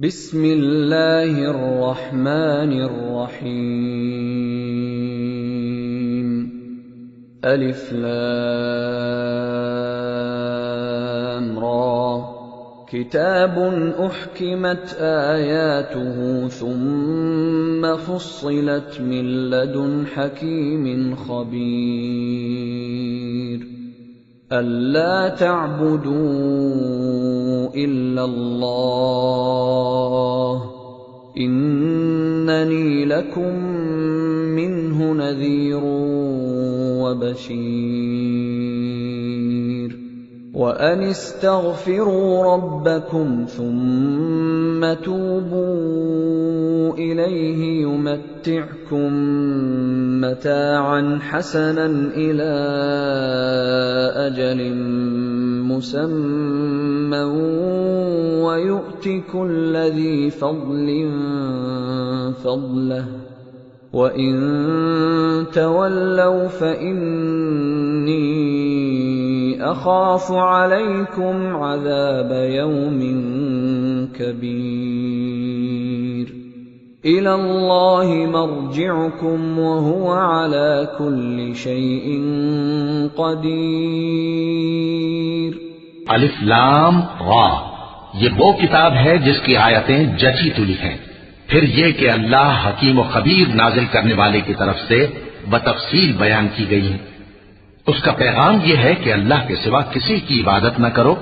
बिस्मिल्लाहिर रहमानिर रहीम। अलिफ लाम रा। किताबुन उहकिमत आयातुहु सुम्मा फुस्सिलत मिन लदुन हकीमिन खबीर। अल्ला तअबुदू इल्लल्लाह इन्ननी लकुम मिन्हु नज़ीरुन व बशीर। व अनिस्तग़फिरू रब्बकुम सुम्मा तूबू इलैहि युमत्तिअकुम मताअन हसनन इला अजलिन मुसम्मा व यु'ति कुल्ला ज़ी फ़ज़लिन फ़ज़लहु व इन तवल्लव फ़इन्नी अख़ाफ़ु अलैकुम अज़ाब यौमिन कबीर। इलल्लाहि मर्जिउकुम व हुवा अला कुल्लि शैइन क़दीर। अलिफ लाम रा। ये वो किताब है जिसकी आयतें जची तुली हैं। फिर ये कि अल्लाह हकीम व खबीर नाजिल करने वाले की तरफ से बतफसील बयान की गई है। उसका पैगाम यह है कि अल्लाह के सिवा किसी की इबादत न करो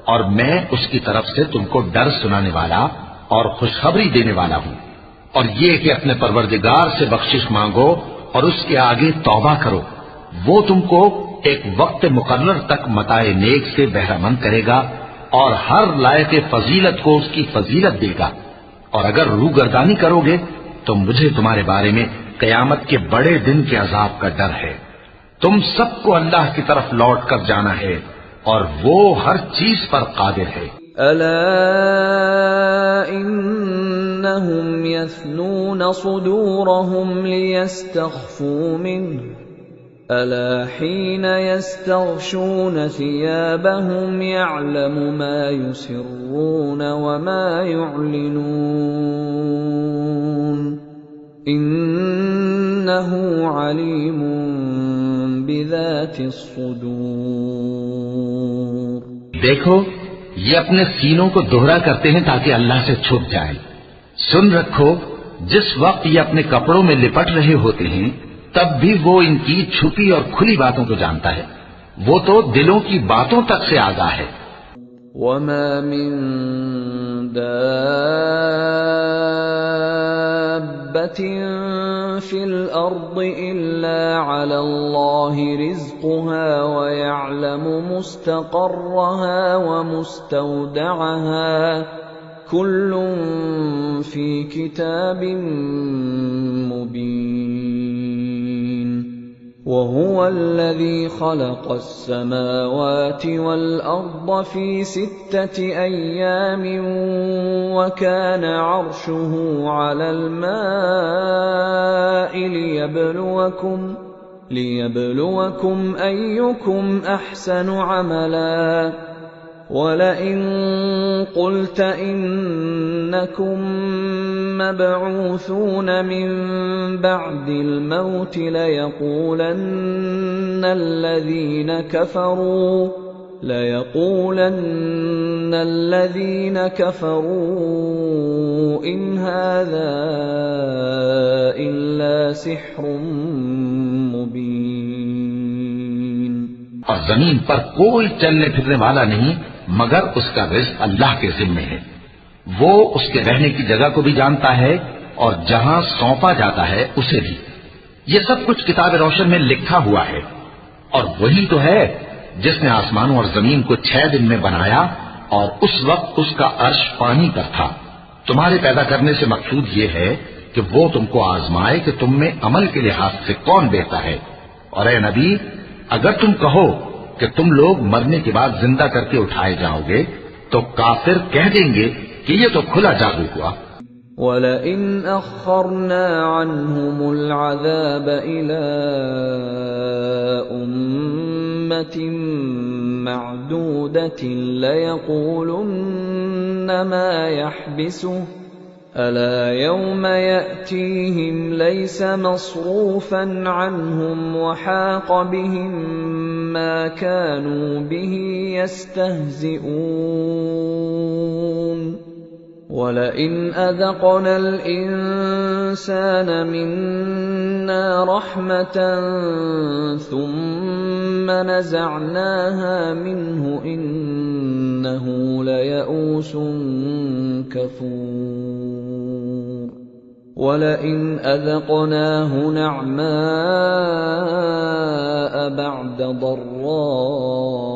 और मैं उसकी तरफ से तुमको डर सुनाने वाला और खुशखबरी देने वाला हूं। और ये कि अपने परवरदिगार से बख्शिश मांगो और उसके आगे तौबा करो। वो तुमको एक वक्त मुकर्रर तक मताए नेक से बहरामंद करेगा और हर लायक फजीलत को उसकी फजीलत देगा। और अगर रूगर्दानी करोगे तो मुझे तुम्हारे बारे में कयामत के बड़े दिन के अजाब का डर है। तुम सबको अल्लाह की तरफ लौट कर जाना है और वो हर चीज पर कादिर है। अला इन्नहुम यस्नून सुदूरहुम लियस्तख्फू मिन्हु अला हीन यस्तग़शून सियाबहुम यअलमु मा युसिर्रून व मा युअलिनून इन्नहु अलीमुन बिज़ातिस सुदूर। देखो, ये अपने सीनों को दोहरा करते हैं ताकि अल्लाह से छुप जाएं। सुन रखो, जिस वक्त ये अपने कपड़ों में लिपट रहे होते हैं तब भी वो इनकी छुपी और खुली बातों को जानता है। वो तो दिलों की बातों तक से आगाह है। वमा मिन दाब्बतिन फिल अर्दि इल्ला अलल्लाहि रिज़्क़ुहा व यअलमु मुस्तक़र्रहा व मुस्तौदअहा कुल्लुन फी किताबिन मुबीन। वहुव अल्लज़ी ख़लक़स समावाति वल अर्द फ़ी सित्तति अय्यामिन व कान अर्शुहु अलल माइ लियब्लुवकुम अय्युकुम अहसनु अमला। वलइन क़ुल्त इन्नकुम मबऊसून मिन बअदिल मौत लयक़ूलन्न الذين كفروا إن هذا إلا سحر मुबीन। और जमीन पर कोई चलने फिरने वाला नहीं मगर उसका रिज़्क़ अल्लाह के जिम्मे है। वो उसके रहने की जगह को भी जानता है और जहां सौंपा जाता है उसे भी। ये सब कुछ किताब रोशन में लिखा हुआ है। और वही तो है जिसने आसमानों और जमीन को 6 दिन में बनाया और उस वक्त उसका अर्श पानी पर था। तुम्हारे पैदा करने से मकसूद ये है कि वो तुमको आजमाए कि तुम में अमल के लिहाज से कौन बेहतर है। और ए नबी, अगर तुम कहो कि तुम लोग मरने के बाद जिंदा करके उठाए जाओगे तो काफिर कह देंगे कि ये तो खुला जादू हुआ। वलइन अख़रना अन्हुमुल अज़ाब इला उम्मतिन معدودة ليقولن ما يحبسه ألا يوم يأتيهم ليس مصروفا عنهم وحاق بهم ما كانوا به يستهزئون ولئن أذقنا الإنسان منا رحمة ثم نزعناها منه إنه ليئوس كفور ولئن أذقناه نعماء بعد ضراء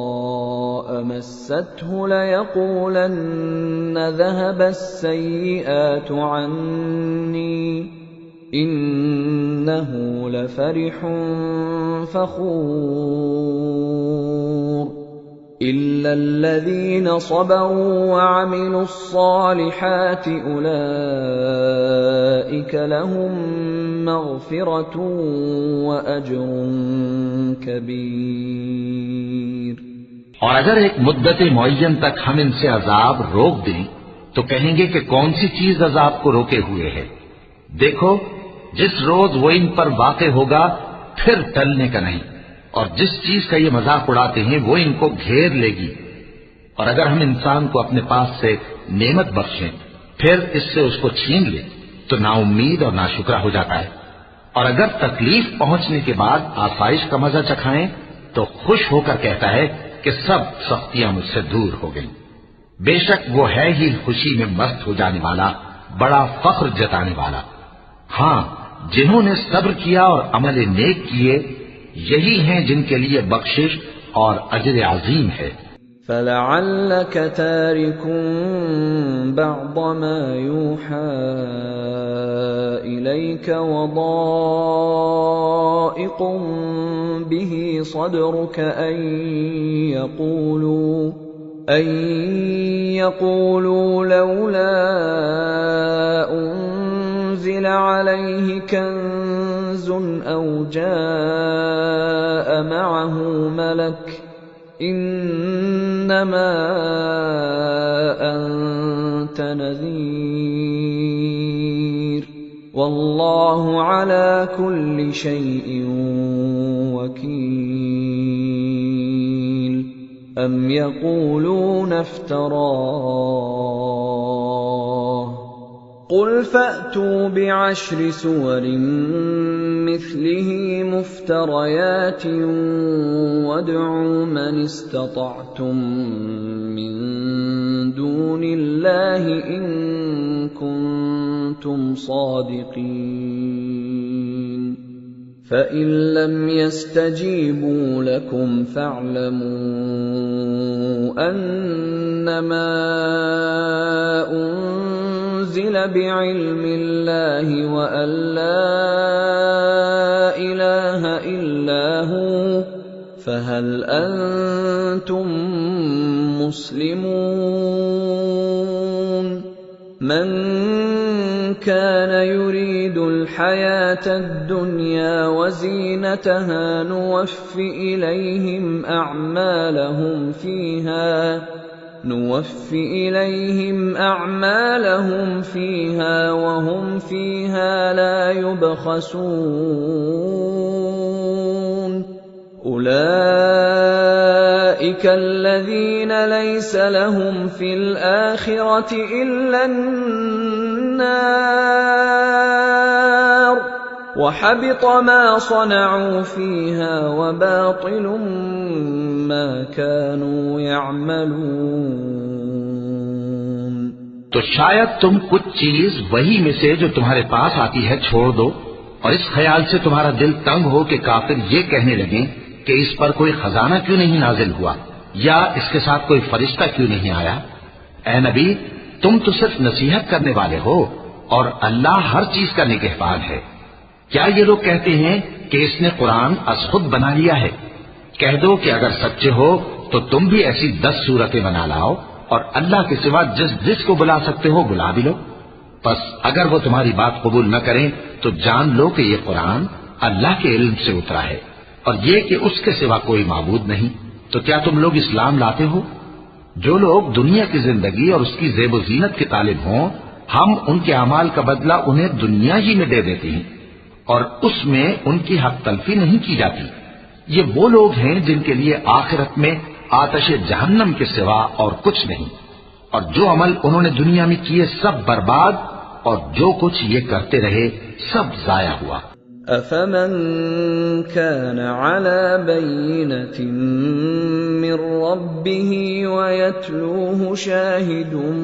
مسته ليقولن ذهب السيئات عني إنه لفرح فخور إلا الذين صبروا وعملوا الصالحات أولئك لهم مغفرة وأجر كبير और अगर एक मुद्दत मुअय्यन तक हम इनसे अजाब रोक दें तो कहेंगे कि कौन सी चीज अजाब को रोके हुए है। देखो जिस रोज वो इन पर वाक़े होगा फिर टलने का नहीं, और जिस चीज का ये मजाक उड़ाते हैं वो इनको घेर लेगी। और अगर हम इंसान को अपने पास से नेमत बख्शें फिर इससे उसको छीन ले तो नाउम्मीद और नाशुक्रा हो जाता है। और अगर तकलीफ पहुंचने के बाद आसाइश का मजा चखाएं तो खुश होकर कहता है कि सब सख्तियां मुझसे दूर हो गईं। बेशक वो है ही खुशी में मस्त हो जाने वाला, बड़ा फख्र जताने वाला। हाँ, जिन्होंने सब्र किया और अमल नेक किए यही हैं जिनके लिए बख्शिश और अजर अजीम है। فَلَعَلَّكَ تَارِكٌ بَعْضَ مَا يُوحَى إِلَيْكَ وَضَائِقٌ بِهِ صَدْرُكَ أَن يَقُولُوا لَوْلَا أُنزِلَ عَلَيْهِ كَنزٌ أَوْ جَاءَ مَعَهُ مَلَكٌ إِنَّمَا أَنتَ نَذِيرٌ وَاللَّهُ عَلَى كُلِّ شَيْءٍ وَكِيلٌ أَمْ يَقُولُونَ افْتَرَاهُ قُلْ فَأْتُوا بِعَشْرِ سُوَرٍ مِثْلِهِ مُفْتَرَيَاتٍ وَادْعُوا مَنِ اسْتَطَعْتُم مِّن دُونِ اللَّهِ إِن كُنتُمْ صَادِقِينَ فَإِن لَّمْ يَسْتَجِيبُوا لَكُمْ فَاعْلَمُوا أَنَّمَا أُنزِلَ بِعِلْمِ اللَّهِ وَأَن لَّا إِلَٰهَ إِلَّا هُوَ فَهَلْ أَنتُم مسلمون من كان يريد الحياة الدنيا وزينتها نوفِ إليهم أعمالهم فيها وهم فيها لا يبخسون أولئك الذين ليس لهم في الآخرة إلا النار وحبط ما صنعوا فيها وباطل ما كانوا يعملون। तो शायद तुम कुछ चीज वही में से जो तुम्हारे पास आती है छोड़ दो और इस ख्याल से तुम्हारा दिल तंग हो कि काफिर ये कहने लगे कि इस पर कोई खजाना क्यों नहीं नाजिल हुआ या इसके साथ कोई फरिश्ता क्यों नहीं आया। ऐ नबी, तुम तो सिर्फ नसीहत करने वाले हो और अल्लाह हर चीज का निगहबान है। क्या ये लोग कहते हैं कि इसने कुरान असखुद बना लिया है? कह दो कि अगर सच्चे हो तो तुम भी ऐसी 10 सूरतें बना लाओ और अल्लाह के सिवा जिस जिसको बुला सकते हो बुला भी लो। बस अगर वो तुम्हारी बात कबूल न करें तो जान लो कि ये कुरान अल्लाह के इल्म से उतरा है और ये कि उसके सिवा कोई माबूद नहीं। तो क्या तुम लोग इस्लाम लाते हो? जो लोग दुनिया की जिंदगी और उसकी ज़ेब ज़ीनत के तालिब हों, हम उनके अमाल का बदला उन्हें दुनिया ही में दे देते हैं और उसमें उनकी हक तलफी नहीं की जाती। ये वो लोग हैं जिनके लिए आखिरत में आतशे जहन्नम के सिवा और कुछ नहीं, और जो अमल उन्होंने दुनिया में किए सब बर्बाद, और जो कुछ ये करते रहे सब जाया हुआ। अफमन कान अला बय्यिनतिन मिन रब्बिही व यतलूहु शाहिदुन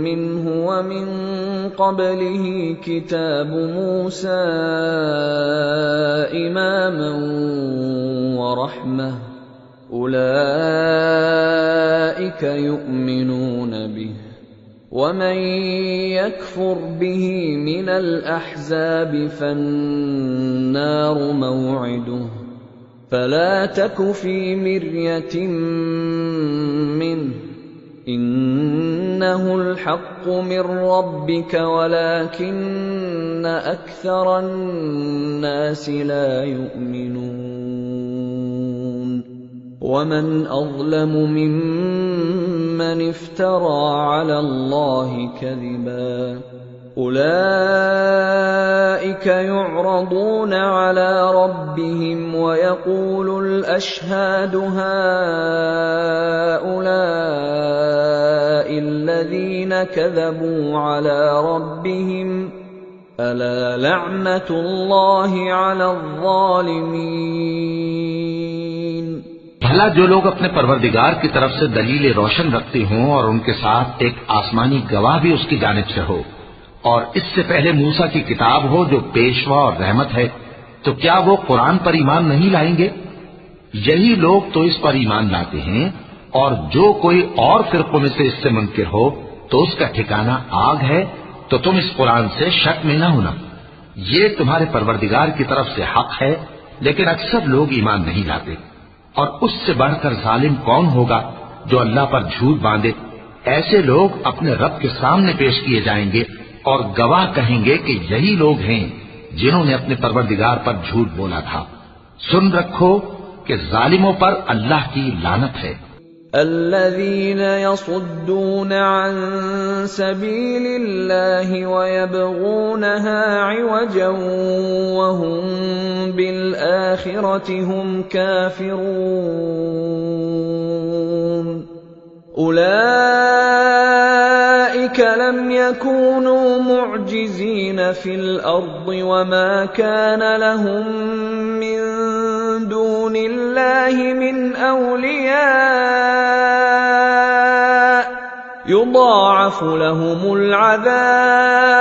मिन्हु व मिन क़ब्लिही किताबु मूसा इमामन व रहमह उलाइक युमिनून बिही वमन यकफुर बिही मिनल अहज़ाब फन्नारु मौइदुहु फला तकु फी मिर्यतिन मिन्हु इन्नहुल हक़्क़ु मिन रब्बिक वलाकिन्न अक्सरन नासि ला युमिनून वमन अज़लमु मिम्मन इफ्तरा अला अल्लाहि कज़िबा उलाइक युअरदून अला रब्बिहिम वयक़ूलुल अशहादु हाउलाइल लज़ीना कज़बू अला रब्बिहिम अला लअनतुल्लाहि अलल ज़ालिमीन। भला जो लोग अपने परवरदिगार की तरफ से दलील रोशन रखते हों और उनके साथ एक आसमानी गवाह भी उसकी जानिब से हो, और इससे पहले मूसा की किताब हो जो पेशवा और रहमत है, तो क्या वो कुरान पर ईमान नहीं लाएंगे? यही लोग तो इस पर ईमान लाते हैं, और जो कोई और फिरकों में से इससे मुनकिर हो तो उसका ठिकाना आग है। तो तुम इस कुरान से शक में न होना, ये तुम्हारे परवरदिगार की तरफ से हक है, लेकिन अक्सर लोग ईमान नहीं लाते। और उससे बढ़कर जालिम कौन होगा जो अल्लाह पर झूठ बांधे? ऐसे लोग अपने रब के सामने पेश किए जाएंगे और गवाह कहेंगे कि यही लोग हैं जिन्होंने अपने परवरदिगार पर झूठ बोला था। सुन रखो कि जालिमों पर अल्लाह की लानत है। अल्लज़ीन यसुद्दून अन सबीलिल्लाहि व यबगूनहा इवजन व हुम बिल आखिरति हुम काफिरून उलाइक लम यकूनू मुअजिज़ीन फिल अर्दि व मा कान लहुम मिन दूनिल्लाहि मिन औलिया युदाअफ़ु लहुमुल अज़ाब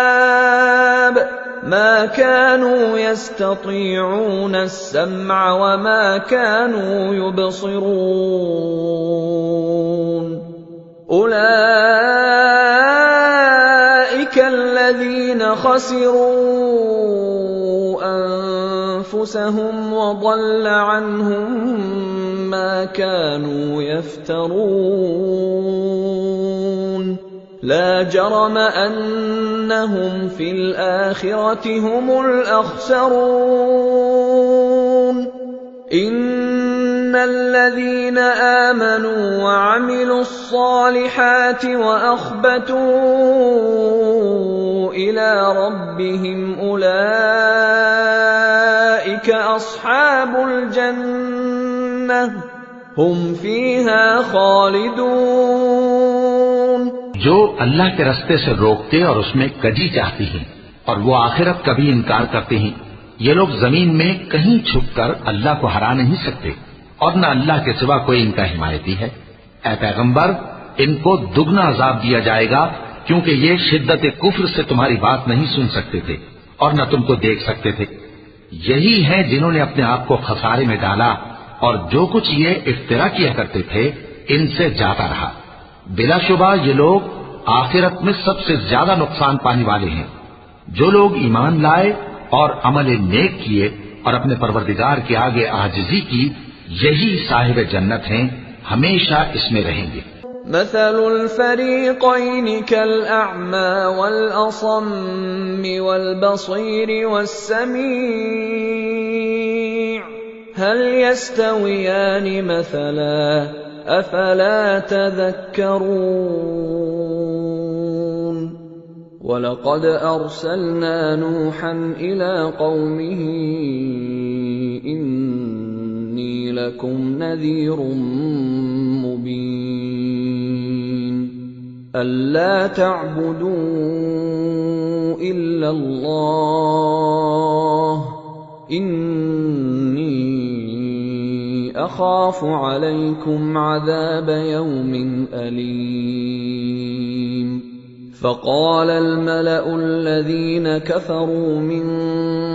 मा कानू यस्ततीऊन अस्समअ व मा कानू युबसिरून उलाइक अल्लज़ीन खसिरू अनफुसहुम व ضل عنهم ما كانوا يفترون لا جرم أنهم في الآخرة هم الأخسرون إن الذين آمنوا وعملوا الصالحات وأخبتوا إلى ربهم أولئك أصحاب الجنة هم فيها خالدون। जो अल्लाह के रास्ते से रोकते और उसमें कजी चाहते हैं और वो आखिरत का भी इनकार करते हैं, ये लोग जमीन में कहीं छुपकर अल्लाह को हरा नहीं सकते और न अल्लाह के सिवा कोई इनका हिमायती है। ऐ पैगंबर, इनको दुगना अजाब दिया जाएगा क्योंकि ये शिद्दत कुफ्र से तुम्हारी बात नहीं सुन सकते थे और न तुमको देख सकते थे। यही हैं जिन्होंने अपने आप को खसारे में डाला और जो कुछ ये इफ्तिरा किया करते थे इनसे जाता रहा। बिलाशुबा ये लोग आखिरत में सबसे ज्यादा नुकसान पाने वाले हैं। जो लोग ईमान लाए और अमल नेक किए और अपने परवरदिगार के आगे आजिज़ी की, यही साहिब जन्नत हैं, हमेशा इसमें रहेंगे। मसलुल फरीक़ैन कल अअमा वल असम्मि वल बसीर वस्समीअ هل يستويان مثلا أفلا تذكرون ولقد أرسلنا نوحا إلى قومه إني لكم نذير مبين ألا تعبدوا إلا الله إني أخاف عليكم عذاب يوم أليم فقال الملأ الذين كفروا من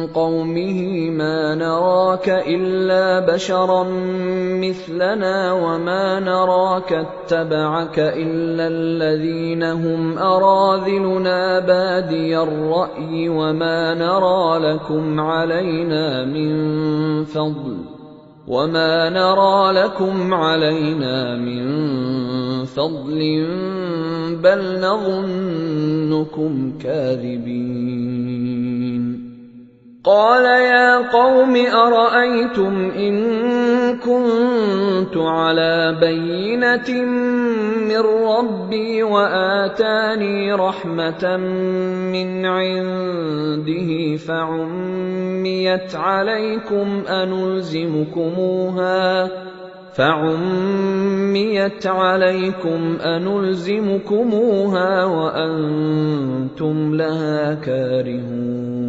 قومه ما نراك إلا بشرا مثلنا وما نراك اتبعك إلا الذين هم أراذلنا بادي الرأي وما نرى لكم علينا من فضل بل نظنكم كاذبين قال يا قوم أرأيتم إن كنت على بينة من ربي وآتاني رحمة من عنده فعميت عليكم أنلزمكموها وأنتم لها كارهون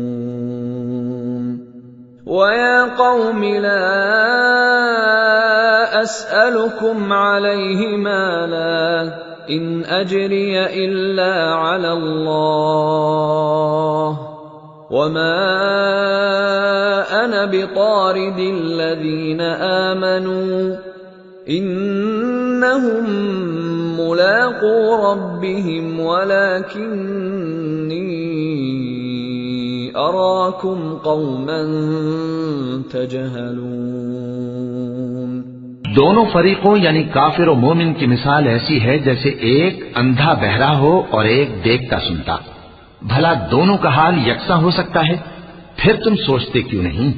ويا قوم لا أسألكم عليه مالا إن أجري إلا على الله وما أنا بطارد الذين آمنوا إنهم ملاقو ربهم ولكني أراكم قوما تجهلون दोनों फरीकों यानी काफिर और मोमिन की मिसाल ऐसी है जैसे एक अंधा बहरा हो और एक देखता सुनता। भला दोनों का हाल यकसा हो सकता है? फिर तुम सोचते क्यों नहीं?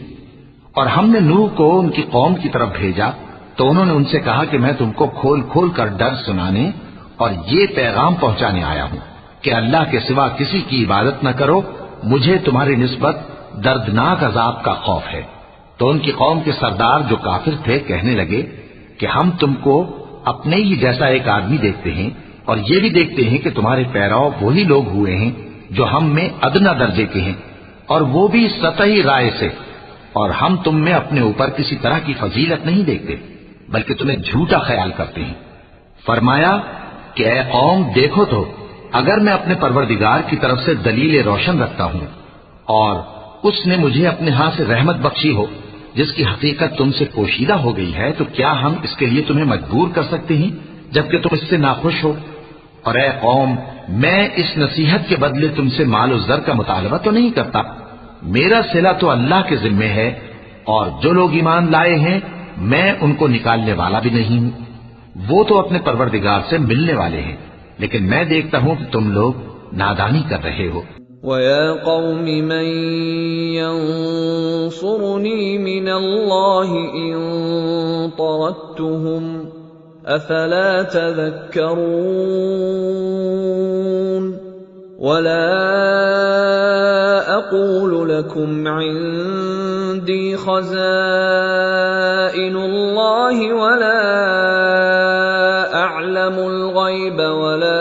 और हमने नूह को उनकी कौम की तरफ भेजा तो उन्होंने उनसे कहा कि मैं तुमको खोल खोल कर डर सुनाने और ये पैगाम पहुंचाने आया हूं कि अल्लाह के सिवा किसी की इबादत न करो, मुझे तुम्हारी निस्बत दर्दनाक अजाब का खौफ है। तो उनकी कौम के सरदार जो काफिर थे कहने लगे कि हम तुमको अपने ही जैसा एक आदमी देखते हैं और ये भी देखते हैं कि तुम्हारे पैराव वही लोग हुए हैं जो हम में अदना दर्जे के हैं और वो भी सतही राय से, और हम तुम में अपने ऊपर किसी तरह की फजीलत नहीं देखते बल्कि तुम्हें झूठा ख्याल करते हैं। फरमाया कि ऐ कौम देखो तो, अगर मैं अपने परवरदिगार की तरफ से दलील रोशन रखता हूं और उसने मुझे अपने हाथ से रहमत बख्शी हो जिसकी हकीकत तुमसे पोशीदा हो गई है, तो क्या हम इसके लिए तुम्हें मजबूर कर सकते हैं जबकि तुम इससे नाखुश हो? और ऐ कौम, मैं इस नसीहत के बदले तुमसे माल और ज़र का मुतालबा तो नहीं करता, मेरा सिला तो अल्लाह के जिम्मे है और जो लोग ईमान लाए हैं मैं उनको निकालने वाला भी नहीं हूं। वो तो अपने परवरदिगार से मिलने वाले हैं, लेकिन मैं देखता हूं कि तुम लोग नादानी कर रहे हो। वया कौम मन यंसुरनी मिनल्लाहि इन तरद्तुहुम अफला तज़क्करून वला अक़ूलु लकुम इंदी खज़ाइनुल्लाहि वला अअलमुल गैब वला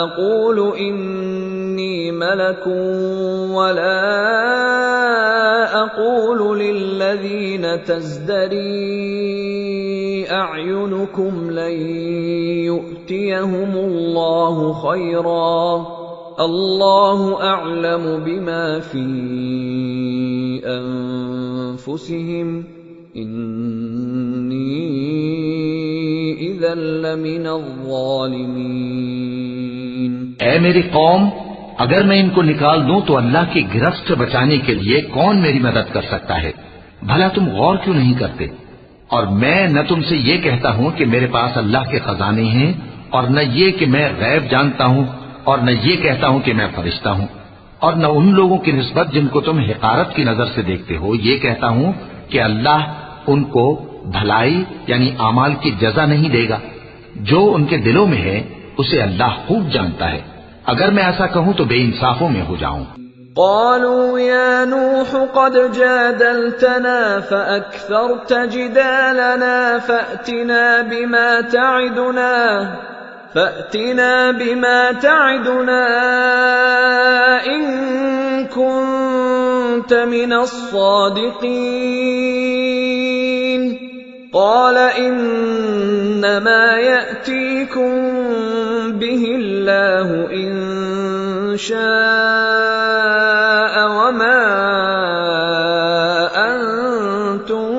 अक़ूलु इन्नी मलकुन वला अक़ूलु लिल्लज़ीन तज़दरी अअयुनुकुम लन यु'तियहुमुल्लाहु खैरा अल्लाहु अअलमु बिमा फी अनफुसिहिम इन्नी इज़न लमिनज़्ज़ालिमीन। ऐ मेरी कौम, अगर मैं इनको निकाल दूं तो अल्लाह की गिरफ्त से बचाने के लिए कौन मेरी मदद कर सकता है? भला तुम गौर क्यों नहीं करते? और मैं न तुमसे ये कहता हूं कि मेरे पास अल्लाह के खजाने हैं और न ये कि मैं गैब जानता हूं और न ये कहता हूं कि मैं फरिश्ता हूं और न उन लोगों की निस्बत जिनको तुम हिकारत की नजर से देखते हो ये कहता हूं कि अल्लाह उनको भलाई यानी आमाल की जजा नहीं देगा। जो उनके दिलों में है उसे अल्लाह खूब जानता है। अगर मैं ऐसा कहूं तो बेइंसाफों में हो जाऊं। قالوا يا نوح قد جادلتنا فأكثرت جدالنا فأتنا بما تعدنا إن كنت من الصادقين قال إنما يأتيكم به الله إن شاء وما أنتم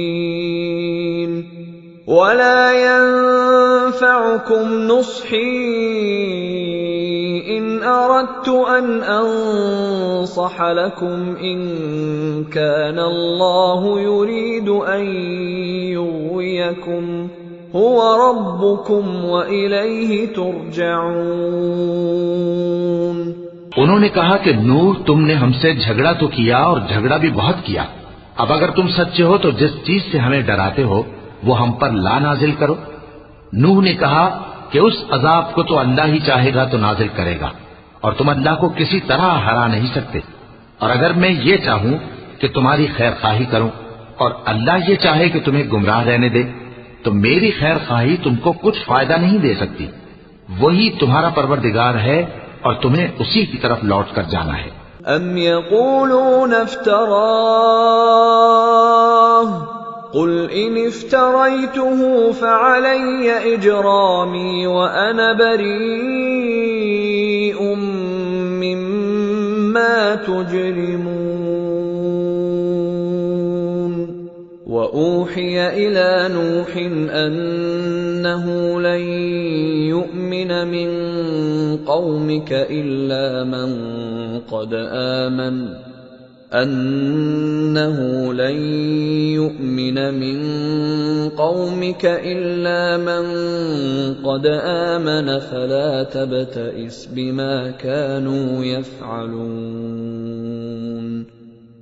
بمعجزين ولا ينفعكم نصحي إن أردت أن أنصح لكم إن كان الله يريد أن يغويكم هو ربكم وإليه ترجعون। उन्होंने कहा कि नूह, तुमने हमसे झगड़ा तो किया और झगड़ा भी बहुत किया। अब अगर तुम सच्चे हो तो जिस चीज से हमें डराते हो वो हम पर ला नाजिल करो। नूह ने कहा कि उस अजाब को तो अल्लाह ही चाहेगा तो नाजिल करेगा और तुम अल्लाह को किसी तरह हरा नहीं सकते। और अगर मैं ये चाहूं कि तुम्हारी खैर खाही करूं और अल्लाह ये चाहे कि तुम्हें गुमराह रहने दे तो मेरी खैर खाही तुमको कुछ फायदा नहीं दे सकती। वही तुम्हारा परवरदिगार है और तुम्हें उसी की तरफ लौट कर जाना है। अम यक़ूलून इफ्तराह कुल इन इफ्तरैतुहु फ़अलय्य इजरामी व अना बरीउम मिम्मा तुजरिमून। وأوحي إلى نوح أنه لن يؤمن من قومك إلا من قد آمن فلا تبتئس بما كانوا يفعلون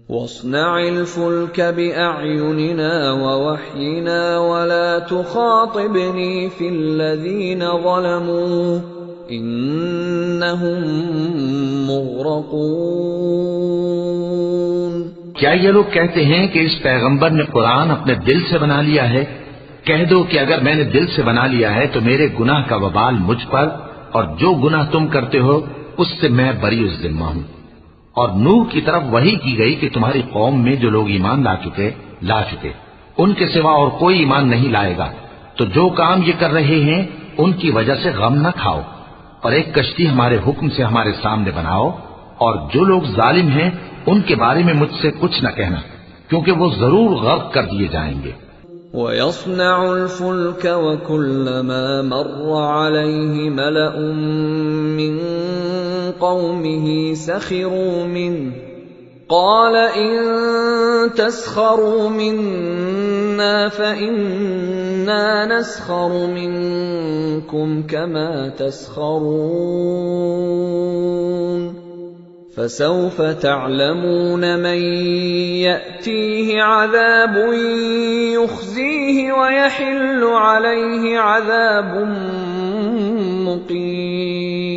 واصنع الفلك بأعيننا ووحينا ولا تخاطبني في الذين ظلموا إنهم مغرقون। क्या ये लोग कहते हैं कि इस पैगंबर ने कुरान अपने दिल से बना लिया है? कह दो कि अगर मैंने दिल से बना लिया है तो मेरे गुनाह का वबाल मुझ पर और जो गुनाह तुम करते हो उससे मैं बरी उस जिम्मा हूं। और नूह की तरफ वही की गई कि तुम्हारी कौम में जो लोग ईमान ला चुके उनके सिवा और कोई ईमान नहीं लाएगा। तो जो काम ये कर रहे हैं उनकी वजह से गम न खाओ और एक कश्ती हमारे हुक्म से हमारे सामने बनाओ और जो लोग जालिम हैं उनके बारे में मुझसे कुछ न कहना क्योंकि वो जरूर गर्क कर दिए जाएंगे। وَيَصْنَعُ الْفُلْكَ وَكُلَّمَا مَرَّ عَلَيْهِ مَلَأٌ مِّن قَوْمِهِ سَخِرُوا مِنْهُ قَالَ إِن تَسْخَرُوا مِنَّا فَإِنَّا نَسْخَرُ مِنكُمْ كَمَا تَسْخَرُونَ فسوف تعلمون من يأتيه عذاب يخزيه ويحل عليه عذاب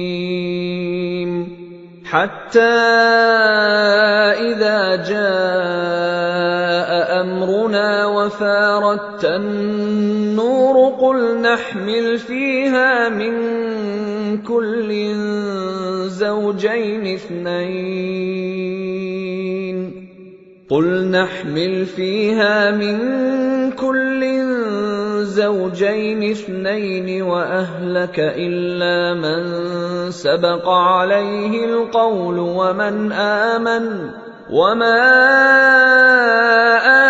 مقيم حتى إذا جاء أمرنا وفارت النور قل نحمل فيها من كل زوجين اثنين وأهلك إلا من سبق عليه القول وما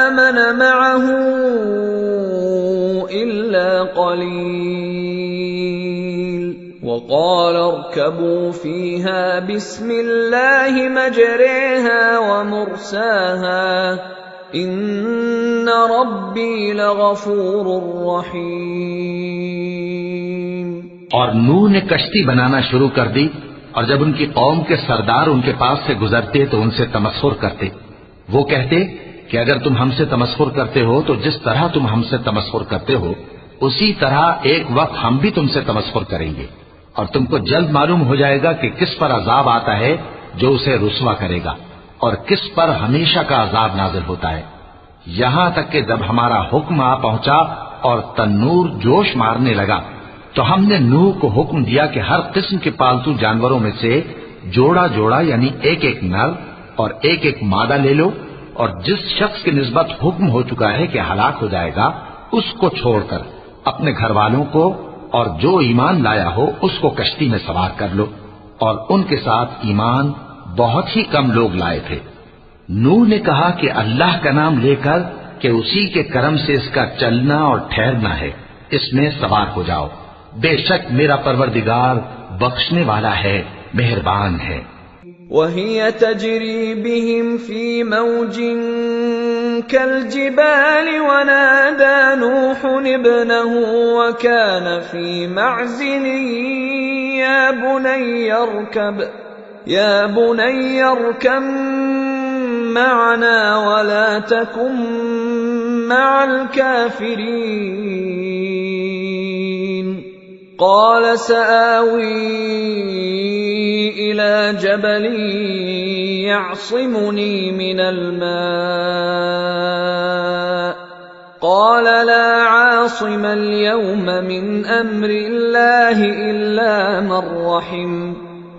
آمن معه إلا قليل وقال اركبوا فيها بسم الله مجريها ومرساها إن ربي لغفور رحيم। और नूह ने कश्ती बनाना शुरू कर दी और जब उनकी कौम के सरदार उनके पास से गुजरते तो उनसे तमस्खुर करते वो कहते कि अगर तुम हमसे तमस्खुर करते हो तो जिस तरह तुम हमसे तमस्खुर करते हो उसी तरह एक वक्त हम भी तुमसे तमस्खुर करेंगे, और तुमको जल्द मालूम हो जाएगा कि किस पर अजाब आता है जो उसे रुस्वा करेगा और किस पर हमेशा का अजाब नाजिल होता है। यहां तक कि जब हमारा हुक्म आ पहुंचा और तन्नूर जोश मारने लगा तो हमने नूह को हुक्म दिया कि हर किस्म के पालतू जानवरों में से जोड़ा जोड़ा यानी एक एक नर और एक मादा ले लो, और जिस शख्स की निस्बत हुक्म हो चुका है कि हलाक हो जाएगा उसको छोड़कर अपने घर वालों को और जो ईमान लाया हो उसको कश्ती में सवार कर लो। और उनके साथ ईमान बहुत ही कम लोग लाए थे। नूह ने कहा कि अल्लाह का नाम लेकर कि उसी के करम से इसका चलना और ठहरना है, इसमें सवार हो जाओ। बेशक मेरा परवरदिगार बख्शने वाला है, मेहरबान है। वहिय तजरी बिहिम फी मौजिन कल्जिबाल वनादा नूहुन इब्नहु वकान फी मअज़िल या बुनय्य अरकब मअना वला तकुन मअल काफिरीन क़ाल सआवी इला जबल यअसिमुनी मिनल माअ क़ाल ला आसिमल यौम मिन अम्रिल्लाहि इल्ला मन रहिम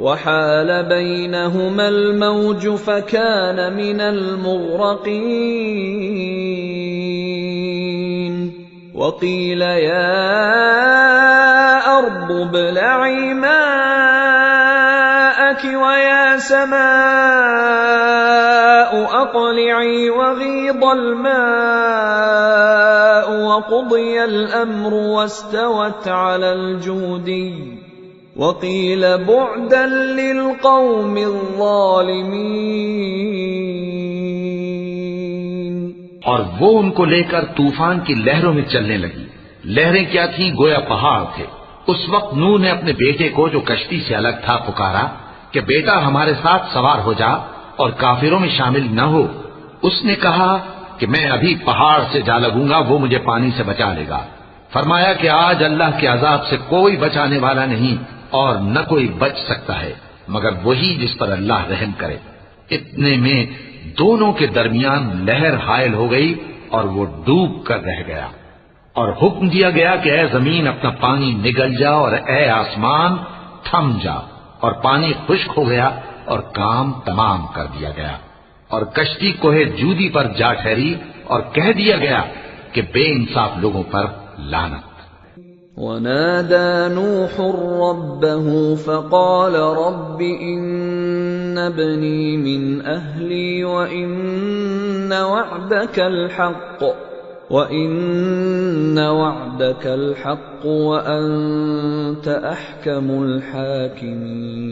वहाल बैनहुमल मौज फकान मिनल मुग़रक़ीन वक़ील या अर्द इब्लዒ माअकी वया समाअ अक़लिዒ वग़ीदल माअ वक़ुदियल अम्रु वस्तवत अलल जूदी वक़ील बुअदन लिलक़ौमिज़ ज़ालिमीन। और वो उनको लेकर तूफान की लहरों में चलने लगी। लहरें क्या थी, गोया पहाड़ थे। उस वक्त नूह ने अपने बेटे को जो कश्ती से अलग था पुकारा कि बेटा हमारे साथ सवार हो जा और काफिरों में शामिल न हो। उसने कहा कि मैं अभी पहाड़ से जा लगूंगा, वो मुझे पानी से बचा लेगा। फरमाया कि आज अल्लाह के अजाब से कोई बचाने वाला नहीं और न कोई बच सकता है मगर वही जिस पर अल्लाह रहम करे। इतने में दोनों के दरमियान लहर हायल हो गई और वो डूब कर रह गया। और हुक्म दिया गया कि ऐ जमीन अपना पानी निगल जा और ऐ आसमान थम जा। और पानी खुश्क हो गया और काम तमाम कर दिया गया। और कश्ती कोहे जूदी पर जा ठहरी और कह दिया गया कि बेइंसाफ लोगों पर लानत। वनादा नूह रब्बहु फक़ाल रब्बि इन्न इब्नी मिन अहली व इन्न वअदकल हक़्क़ व अन्त अहकमुल हाकिमीन।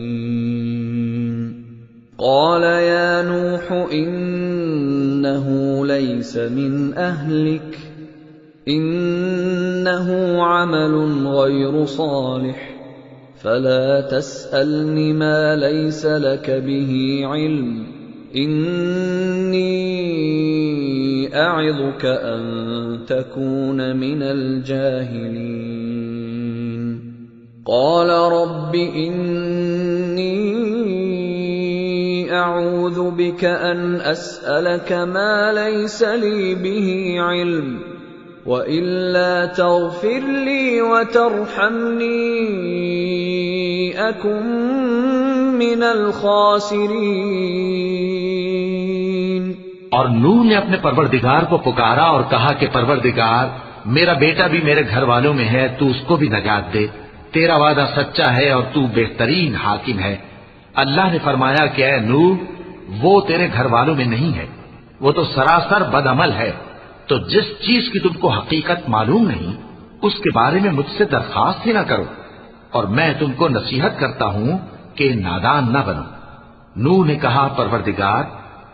क़ाल या नूह इन्नहु लैस मिन अहलिक इन्नहु अमलुन गैरु सालिह फला तस्अलनि मा लैस लक बिही इल्म इन्नी अइज़ुक अन तकून मिनल जाहिलीन। क़ाल रब्बि इन्नी अऊज़ु बिक अन अस्अलक मा लैस ली बिही इल्म वइल्ला तग़फिर ली वतरहमनी अकुन मिनल खासिरीन। और नूह ने अपने परवरदिगार को पुकारा और कहा कि परवरदिगार, मेरा बेटा भी मेरे घर वालों में है, तू उसको भी नजात दे। तेरा वादा सच्चा है और तू बेहतरीन हाकिम है। अल्लाह ने फरमाया कि ऐ नूह, वो तेरे घर वालों में नहीं है, वो तो सरासर बदअमल है। तो जिस चीज की तुमको हकीकत मालूम नहीं उसके बारे में मुझसे दरखास्त ही ना करो, और मैं तुमको नसीहत करता हूं कि नादान न बनो। नूह ने कहा, परवरदिगार,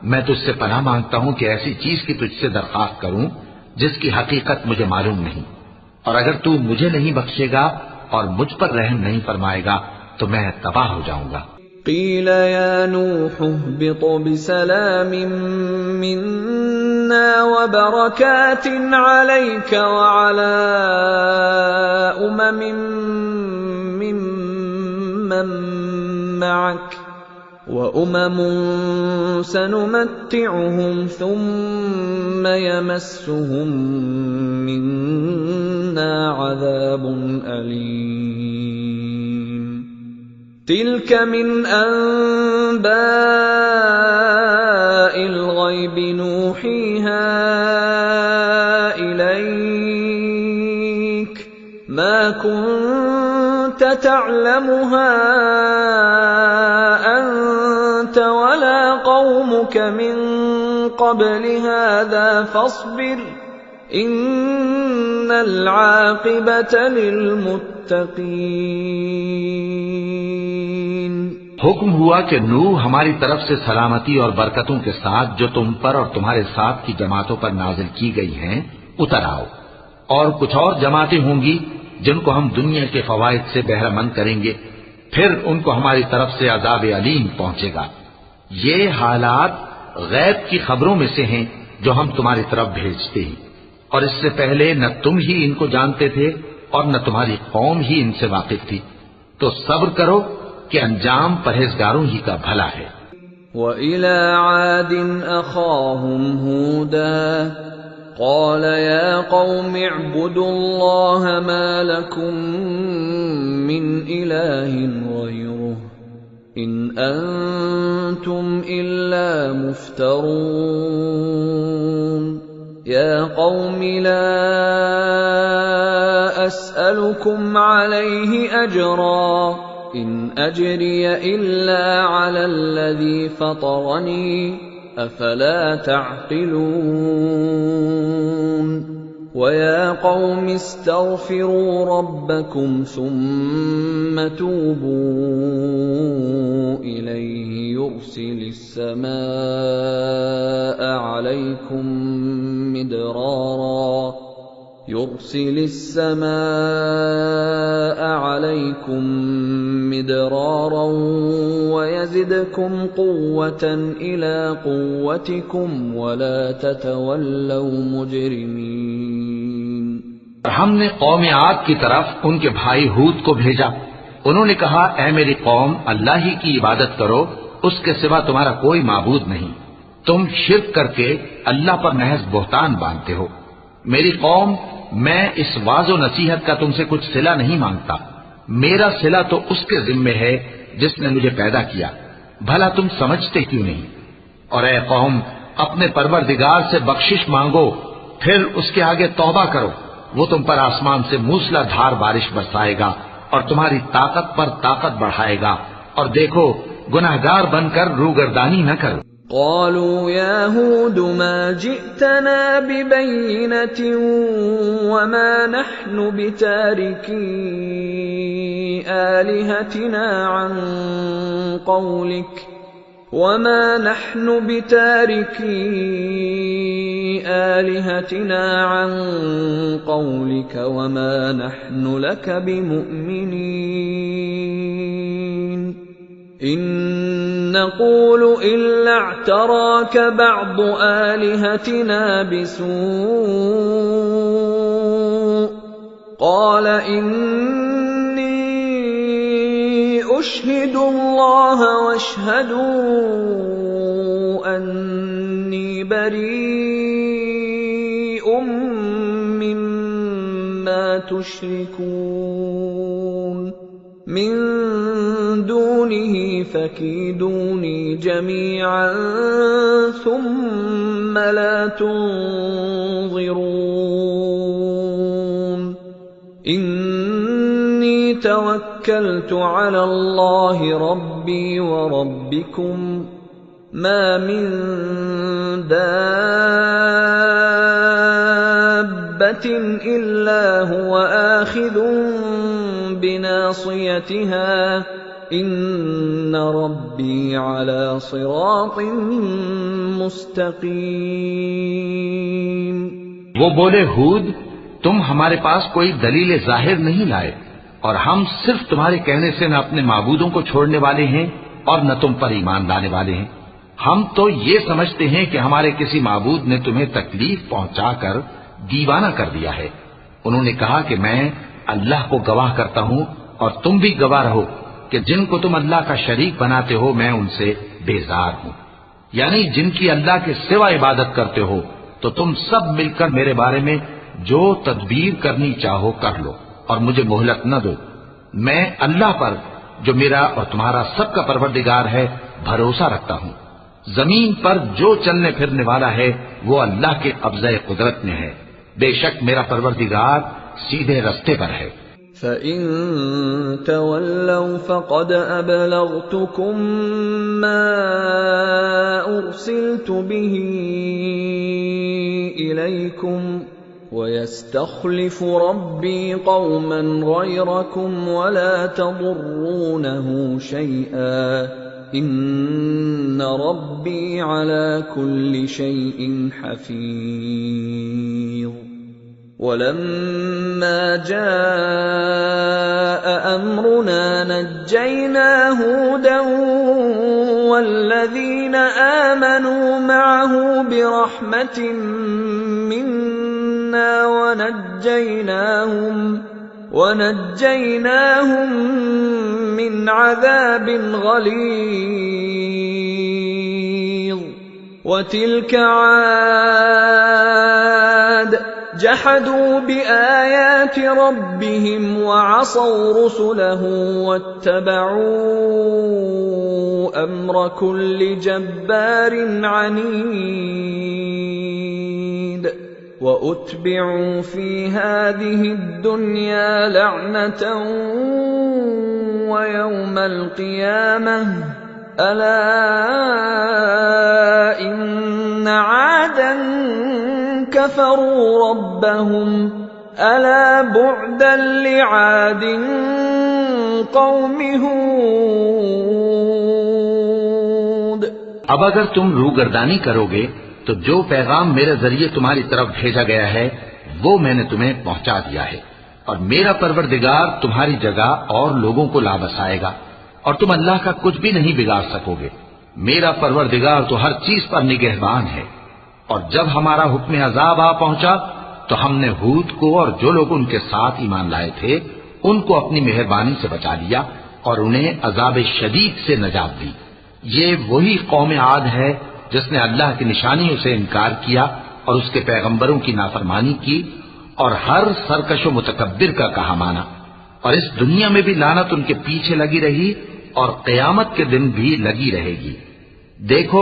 मैं तुझसे पनाह मांगता हूं कि ऐसी चीज की तुझसे दरखास्त करूं जिसकी हकीकत मुझे मालूम नहीं, और अगर तू मुझे नहीं बख्शेगा और मुझ पर रहम नहीं फरमाएगा तो मैं तबाह हो जाऊंगा। قيل يا نوح اهبط بسلام منا وبركات عليك وعلى ممن معك وأمم سنمتعهم ثم يمسهم منا عذاب أليم تلك من أنباء الغيب نوحيها إليك ما كنت تعلمها أنت ولا قومك من قبل هذا فاصبر إن العاقبة للمتقين। हुक्म हुआ कि नूह हमारी तरफ से सलामती और बरकतों के साथ जो तुम पर और तुम्हारे साथ की जमातों पर नाजिल की गई हैं उतर आओ, और कुछ और जमातें होंगी जिनको हम दुनिया के फवाइद से बहरामंद करेंगे, फिर उनको हमारी तरफ से अज़ाब अलीम पहुंचेगा। ये हालात गैब की खबरों में से हैं जो हम तुम्हारी तरफ भेजते हैं, और इससे पहले न तुम ही इनको जानते थे और न तुम्हारी कौम ही इनसे वाकिफ थी। तो सब्र करो कि अंजाम परहेजगारों ही का भला है। وَإِلَى عَادٍ أَخَاهُمْ هُودًا قَالَ يَا قَوْمِ اعْبُدُوا اللَّهَ مَا لَكُمْ مِنْ إِلَٰهٍ غَيْرُهُ إِنْ أَنْتُمْ إِلَّا مُفْتَرُونَ يَا قَوْمِ لَا أَسْأَلُكُمْ عَلَيْهِ أَجْرًا إِنْ أَجْرِيَ إِلَّا عَلَى الَّذِي فَطَرَنِي أَفَلَا تَعْقِلُونَ وَيَا قَوْمِ اسْتَغْفِرُوا رَبَّكُمْ ثُمَّ تُوبُوا إِلَيْهِ يُرْسِلِ السَّمَاءَ عَلَيْكُمْ مِدْرَارًا وَيَزِدْكُمْ قُوَّةً إِلَى قُوَّتِكُمْ وَلَا تَتَوَلَّوْا مُجْرِمِينَ। हमने कौम आद की तरफ उनके भाई हूद को भेजा। उन्होंने कहा, ऐ मेरी कौम, अल्लाह ही की इबादत करो, उसके सिवा तुम्हारा कोई माबूद नहीं। तुम शिर्क करके अल्लाह पर महज बोहतान बांधते हो। मेरी कौम, मैं इस वाज़ो नसीहत का तुमसे कुछ सिला नहीं मांगता। मेरा सिला तो उसके जिम्मे है जिसने मुझे पैदा किया, भला तुम समझते क्यों नहीं? और ऐ कौम, अपने परवरदिगार से बख्शिश मांगो, फिर उसके आगे तौबा करो। वो तुम पर आसमान से मूसलाधार बारिश बरसाएगा और तुम्हारी ताकत पर ताकत बढ़ाएगा, और देखो गुनाहगार बनकर रूगर्दानी न करो। قالوا يا هود ما جئتنا ببينة وما نحن بتاركي آلهتنا عن قولك وما نحن لك بمؤمنين إن نقول إلا اعتراك بعض آلهتنا بسوء قال إني أشهد الله واشهدوا أني بريء مما تشركون من دونه فكيدوني جميعا ثم لا تنظرون إني توكلت على الله ربي وربكم ما من دابة إلا هو آخذ بناصيتها إن ربي على صراط مستقيم। वो बोले, हूद, तुम हमारे पास कोई दलील जाहिर नहीं लाए, और हम सिर्फ तुम्हारे कहने से न अपने माबूदों को छोड़ने वाले हैं और न तुम पर ईमान लाने वाले हैं। हम तो ये समझते हैं कि हमारे किसी माबूद ने तुम्हें तकलीफ पहुंचाकर दीवाना कर दिया है। उन्होंने कहा कि मैं अल्लाह को गवाह करता हूं और तुम भी गवाह रहो कि जिनको तुम अल्लाह का शरीक बनाते हो मैं उनसे बेजार हूं। यानी जिनकी अल्लाह के सिवा इबादत करते हो, तो तुम सब मिलकर मेरे बारे में जो तदबीर करनी चाहो कर लो और मुझे मोहलत न दो। मैं अल्लाह पर, जो मेरा और तुम्हारा सबका परवरदिगार है, भरोसा रखता हूं। जमीन पर जो चलने फिरने वाला है वो अल्लाह के कब्ज़े कुदरत में है। बेशक मेरा परवरदिगार सीधे रास्ते पर है। فَإِن تَوَلَّوْا فَقَدْ أَبْلَغْتُكُم مَّا أُرْسِلْتُ بِهِ إِلَيْكُمْ وَيَسْتَخْلِفُ رَبِّي قَوْمًا غَيْرَكُمْ وَلَا تَضُرُّونَهُ شَيْئًا إِنَّ رَبِّي عَلَى كُلِّ شَيْءٍ حَفِيظٌ وَلَمَّا جَاءَ أَمْرُنَا نَجَّيْنَا هُودًا وَالَّذِينَ آمَنُوا مَعَهُ بِرَحْمَةٍ مِّنَّا وَنَجَّيْنَاهُم مِّنْ عَذَابٍ غَلِيظٍ وَتِلْكَ عَادٌ جحدوا بآيات ربهم وعصوا رسله واتبعوا أمر كل جبار عنيد وأتبعوا في هذه الدنيا لعنة ويوم القيامة ألا إن عادا كفروا ربهم ألا بعدا لعاد قوم هود। अब अगर तुम रूगर्दानी करोगे तो जो पैगाम मेरे जरिए तुम्हारी तरफ भेजा गया है वो मैंने तुम्हें पहुंचा दिया है, और मेरा परवरदिगार तुम्हारी जगह और लोगों को ला बसाएगा और तुम अल्लाह का कुछ भी नहीं बिगाड़ सकोगे। मेरा परवरदिगार तो हर चीज पर निगहबान है। और जब हमारा हुक्म अजाब आ पहुंचा तो हमने हूद को और जो लोग उनके साथ ईमान लाए थे उनको अपनी मेहरबानी से बचा लिया और उन्हें अजाब शदीद से नजात दी। ये वही कौम आद है जिसने अल्लाह की निशानियों से इनकार किया और उसके पैगंबरों की नाफरमानी की और हर सरकशो मुतकब्बिर का कहा माना। और इस दुनिया में भी लानत उनके पीछे लगी रही और क़यामत के दिन भी लगी रहेगी। देखो,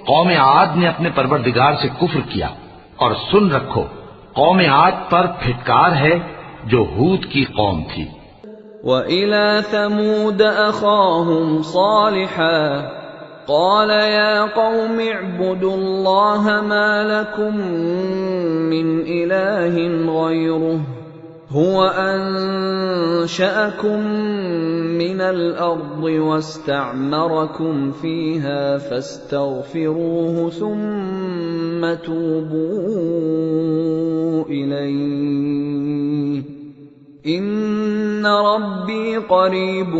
कौम आद ने अपने परवरदिगार से कुफ्र किया, और सुन रखो कौम आद पर फिटकार है जो हूद की कौम थी। وَإِلَى ثَمُودَ أَخَاهُمْ صَالِحًا قَالَ يَا قَوْمِ اعْبُدُوا اللَّهَ مَا لَكُم مِّنْ إِلَٰهٍ غَيْرُهُ هُوَ أَنشَأَكُم مِّنَ الْأَرْضِ وَاسْتَعْمَرَكُمْ فِيهَا فَاسْتَغْفِرُوهُ ثُمَّ تُوبُوا إِلَيْهِ إِنَّ رَبِّي قَرِيبٌ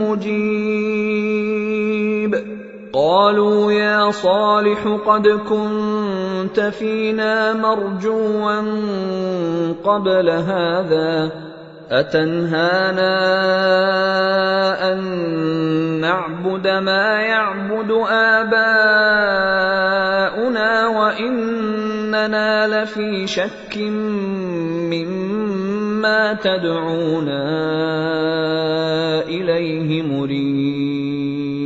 مُّجِيبٌ قالوا يا صالح قد كنت فينا مرجوا قبل هذا أتنهانا أن نعبد ما يعبد آباؤنا وإننا لفي شك مما تدعونا إليه مريب।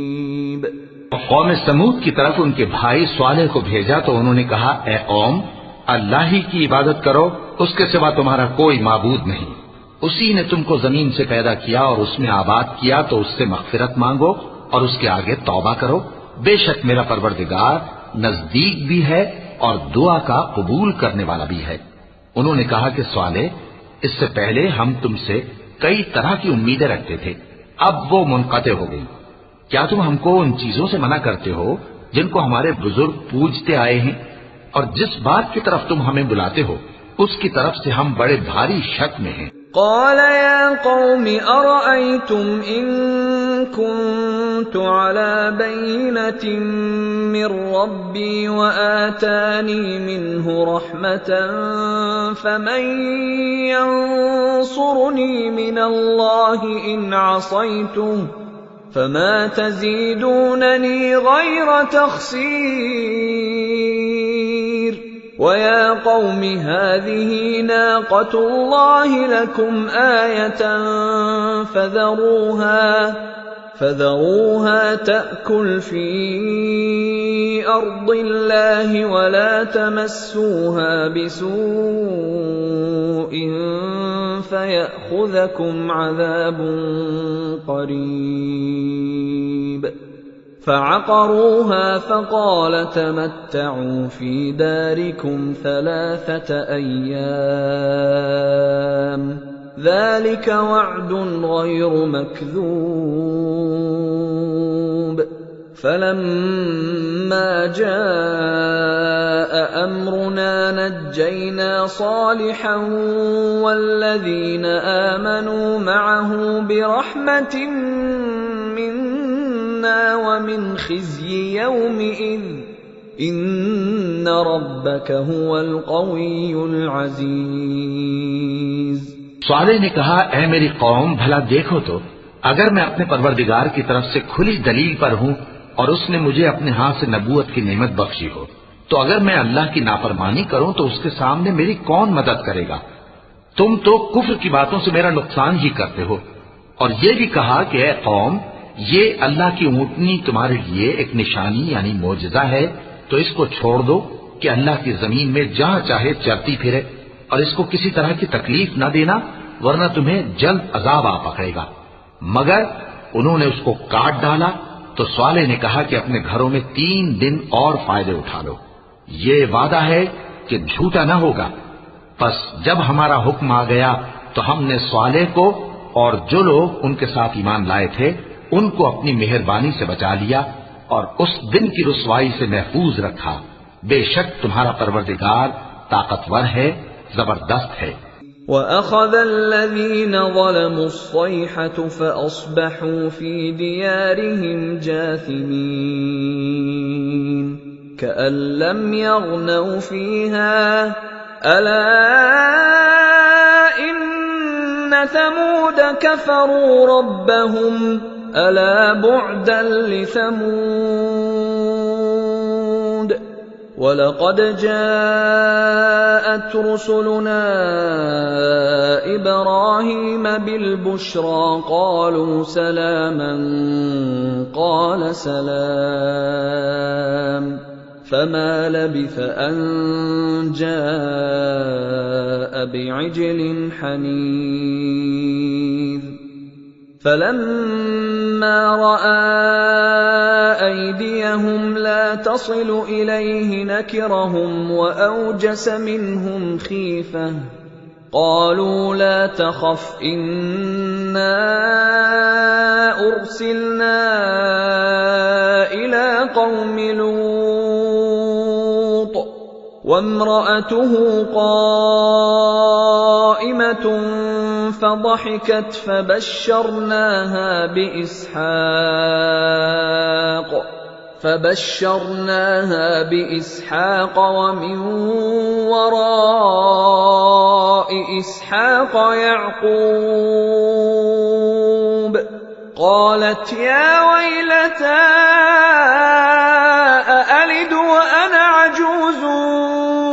कौम समूद की तरफ उनके भाई स्वालेह को भेजा तो उन्होंने कहा, ए कौम, अल्लाह ही की इबादत करो, उसके सिवा तुम्हारा कोई माबूद नहीं। उसी ने तुमको जमीन से पैदा किया और उसमें आबाद किया, तो उससे मगफिरत मांगो और उसके आगे तौबा करो। बेशक मेरा परवरदिगार नजदीक भी है और दुआ का कबूल करने वाला भी है। उन्होंने कहा कि स्वालेह, इससे पहले हम तुमसे कई तरह की उम्मीदें रखते थे, अब वो मुनक़ते हो गई। क्या तुम हमको उन चीजों से मना करते हो जिनको हमारे बुजुर्ग पूजते आए हैं? और जिस बात की तरफ तुम हमें बुलाते हो उसकी तरफ से हम बड़े भारी शक में हैं। قال يا قوم أرأيتم إن كنت على بينة من ربي وآتاني منه رحمة فمن ينصرني من الله إن عصيته فما تزيدونني غير تخسير ويا قوم هذه ناقة الله لكم آية فذروها تأكل في أرض الله ولا تمسوها بسوء فيأخذكم عذاب قريب فعقروها فقال تمتعوا في داركم 3 أيام ذلك وعد غير مكذوب فلما جاء أمرنا نجينا صالحا والذين آمنوا معه برحمة منا ومن خزي يومئذ إن ربك هو القوي العزيز। सालेह ने कहा, ऐ मेरी कौम, भला देखो तो, अगर मैं अपने परवरदिगार की तरफ से खुली दलील पर हूं और उसने मुझे अपने हाथ से नबूवत की नेमत बख्शी हो, तो अगर मैं अल्लाह की नाफरमानी करूं तो उसके सामने मेरी कौन मदद करेगा? तुम तो कुफ्र की बातों से मेरा नुकसान ही करते हो। और ये भी कहा कि ऐ कौम, ये अल्लाह की ऊंटनी तुम्हारे लिए एक निशानी यानी मोजज़ा है, तो इसको छोड़ दो कि अल्लाह की जमीन में जहां चाहे चरती फिरे और इसको किसी तरह की तकलीफ न देना, वरना तुम्हें जल्द अजाब आ पकड़ेगा। मगर उन्होंने उसको काट डाला तो सालेह ने कहा कि अपने घरों में 3 दिन और फायदे उठा लो, ये वादा है कि झूठा न होगा। बस जब हमारा हुक्म आ गया तो हमने सालेह को और जो लोग उनके साथ ईमान लाए थे उनको अपनी मेहरबानी से बचा लिया और उस दिन की रुसवाई से महफूज रखा। बेशक तुम्हारा परवरदिगार ताकतवर है, जबरदस्त है। وَأَخَذَ الَّذِينَ ظَلَمُوا الصَّيْحَةُ فَأَصْبَحُوا فِي دِيَارِهِمْ جَاثِمِينَ كَأَن لَّمْ يَغْنَوْا فِيهَا أَلَا إِنَّ ثَمُودَ كَفَرُوا رَبَّهُمْ أَلَا بُعْدًا لِثَمُودَ وَلَقَدْ جَاءَتْ رُسُلُنَا إِبْرَاهِيمَ بِالْبُشْرَىٰ قَالُوا سَلَامًا قَالَ سَلَامٌ فَمَا لَبِثَ أَن جَاءَ بِعِجْلٍ حَنِيذٍ فَلَمَّا رَأَىٰ أَيْدِيَهُمْ لَا تَصِلُ إِلَيْهِ نَكِرَهُمْ وَأَوْجَسَ مِنْهُمْ خِيفَةً قَالُوا لَا تَخَفْ إِنَّا أُرْسِلْنَا إِلَىٰ قَوْمِ لُوطٍ وَامْرَأَتُهُ قَائِمَةٌ فَضَحِكَتْ فبشرناها بإسحاق ومن وراء إسحاق يعقوب قالت يا ويلتى أألد وأنا عجوز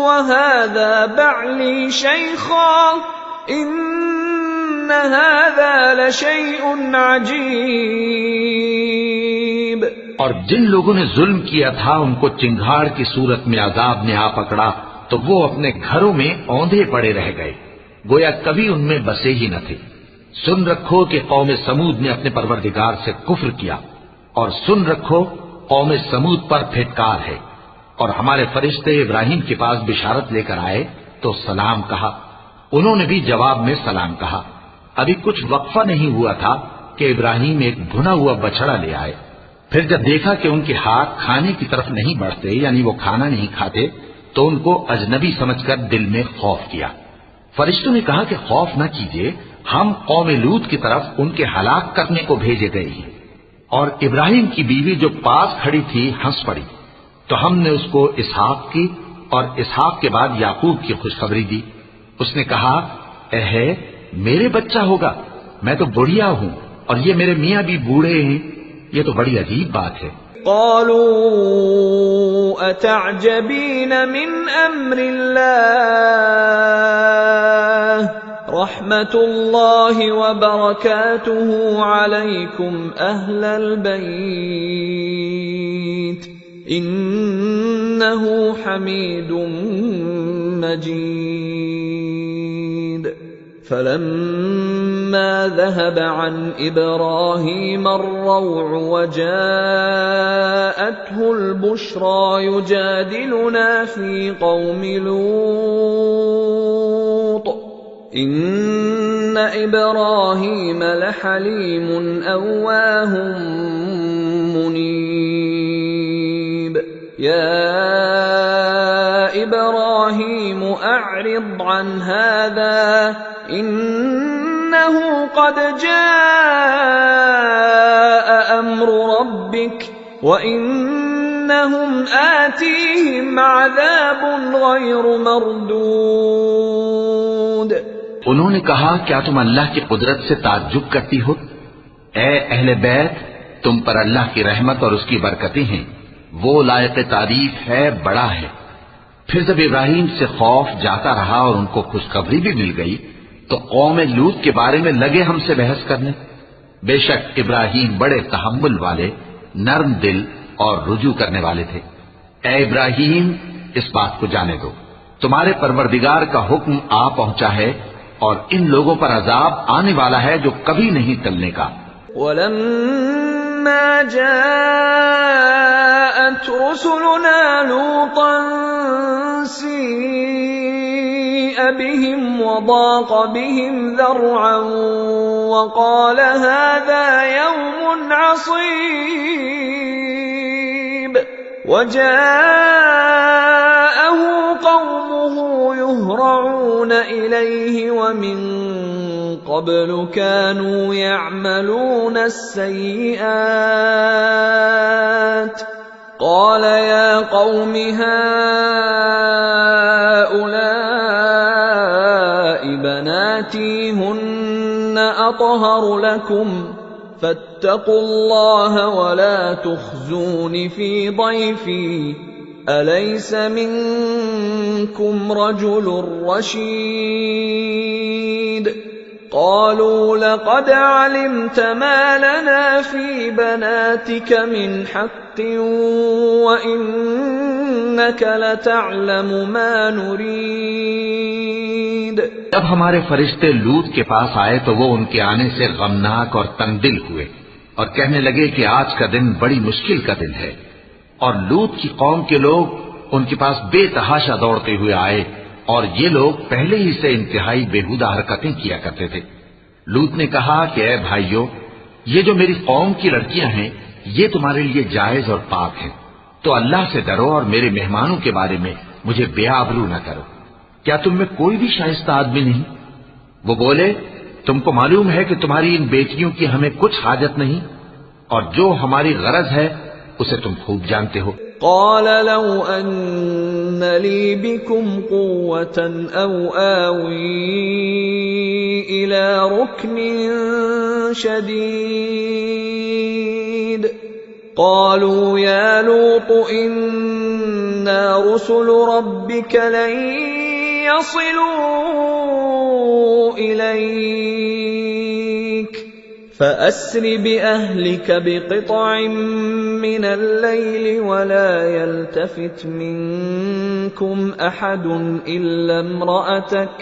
وهذا بعلي شيخا إن هذا لشيء عجيب। और जिन लोगों ने जुल्म किया था उनको चिंगाड़ की सूरत में अजाब ने आ पकड़ा तो वो अपने घरों में औंधे पड़े रह गए, गोया कभी उनमें बसे ही न थे। सुन रखो कि कौम समूद ने अपने परवरदिगार से कुफ्र किया, और सुन रखो कौम समूद पर फिटकार है। और हमारे फरिश्ते इब्राहिम के पास बिशारत लेकर आए तो सलाम कहा, उन्होंने भी जवाब में सलाम कहा। अभी कुछ वक्फा नहीं हुआ था कि इब्राहिम एक भुना हुआ बछड़ा ले आए। फिर जब देखा कि उनके हाथ खाने की तरफ नहीं बढ़ते, यानी वो खाना नहीं खाते, तो उनको अजनबी समझकर दिल में खौफ किया। फरिश्तों ने कहा कि खौफ न कीजिए, हम कौम लूत की तरफ उनके हलाक करने को भेजे गए हैं। और इब्राहिम की बीवी जो पास खड़ी थी हंस पड़ी, तो हमने उसको इसहाक की और इसहाक के बाद याकूब की खुशखबरी दी। उसने कहा, एहे, मेरे बच्चा होगा, मैं तो बुढ़िया हूं और ये मेरे मियाँ भी बूढ़े हैं। ये तो बड़ी अजीब बात है। क़ालू अतअजबीन मिन अम्रिल्लाह रहमतुल्लाहि व बरकातुहु अलैकुम अहलल बैत इन्नहु हमीदुम मजीद। फलम्मा ज़हब अन इब्राहीम अर्रौअ वजाअतहुल बुश्रा युजादिलुना फी क़ौमि लूत इन्न इब्राहीम लहलीमुन अव्वाहुम मुनीब। या इब्राहीम अअरिद अन हाज़ा इन्नहु क़द जाअ अम्रु रब्बिक व इन्नहुम आतीहिम अज़ाबुन गैरु मरदूद। उन्होंने कहा, क्या तुम अल्लाह की कुदरत से ताज्जुब करती हो? ए अहले बैत, तुम पर अल्लाह की रहमत और उसकी बरकतें हैं। वो लायक तारीफ है, बड़ा है। फिर जब इब्राहिम से खौफ जाता रहा और उनको खुशखबरी भी मिल गई, तो कौम लूत के बारे में लगे हमसे बहस करने। बेशक इब्राहिम बड़े तहम्मुल वाले, नर्म दिल और रुजू करने वाले थे। ए इब्राहिम, इस बात को जाने दो, तुम्हारे परवरदिगार का हुक्म आ पहुंचा है और इन लोगों पर अजाब आने वाला है जो कभी नहीं टलने का। वलम्मा जाअत रुसुलुना लूतन सीअ बिहिम वदाक़ बिहिम ज़रअन वक़ाल हाज़ा यौमुन असीब वजाअहु क़ौमुहु युहरऊन इलैहि वमिन क़ब्लु कानू यअमलून अस्सय्यिआत क़ाल या क़ौम हाउलाइ बनाती हुन्न अطहरु लकुम फत्तक़ुल्लाह वला तुख़्ज़ूनि फ़ी ضयफ़ी अलैस मिन्कुम रजुलुर रशीद। क़ालू लक़द अलिमत मा लना फ़ी बनातिक मिन हक़्क़िन व इन्नक लतअलमु मा नुरीद। जब हमारे फरिश्ते लूत के पास आए तो वो उनके आने से गमनाक और तंगदिल हुए और कहने लगे कि आज का दिन बड़ी मुश्किल का दिन है। और लूत की कौम के लोग उनके पास बेतहाशा दौड़ते हुए आए और ये लोग पहले ही से इंतहाई बेहुदा हरकतें किया करते थे। लूत ने कहा कि ऐ भाइयों, ये जो मेरी कौम की लड़कियां हैं, ये तुम्हारे लिए जायज और पाक हैं, तो अल्लाह से डरो और मेरे मेहमानों के बारे में मुझे बेआबरू न करो। क्या तुम में कोई भी शाइस्ता आदमी नहीं? वो बोले, तुमको मालूम है कि तुम्हारी इन बेटियों की हमें कुछ हाजत नहीं और जो हमारी गरज है उसे तुम खूब जानते हो। क़ाल लौ अन्न ली बिकुम क़ुव्वतन औ आवी इला रुक्निन शदीद क़ालू या लूत इन्ना रुसुलु रब्बिक लन यसिलू इलैक फअस्र बिअहलिक बिक़ित्अ मिन अल्लैल वला यल्तफित मिनकुम अहदुन इल्ला इम्रअतक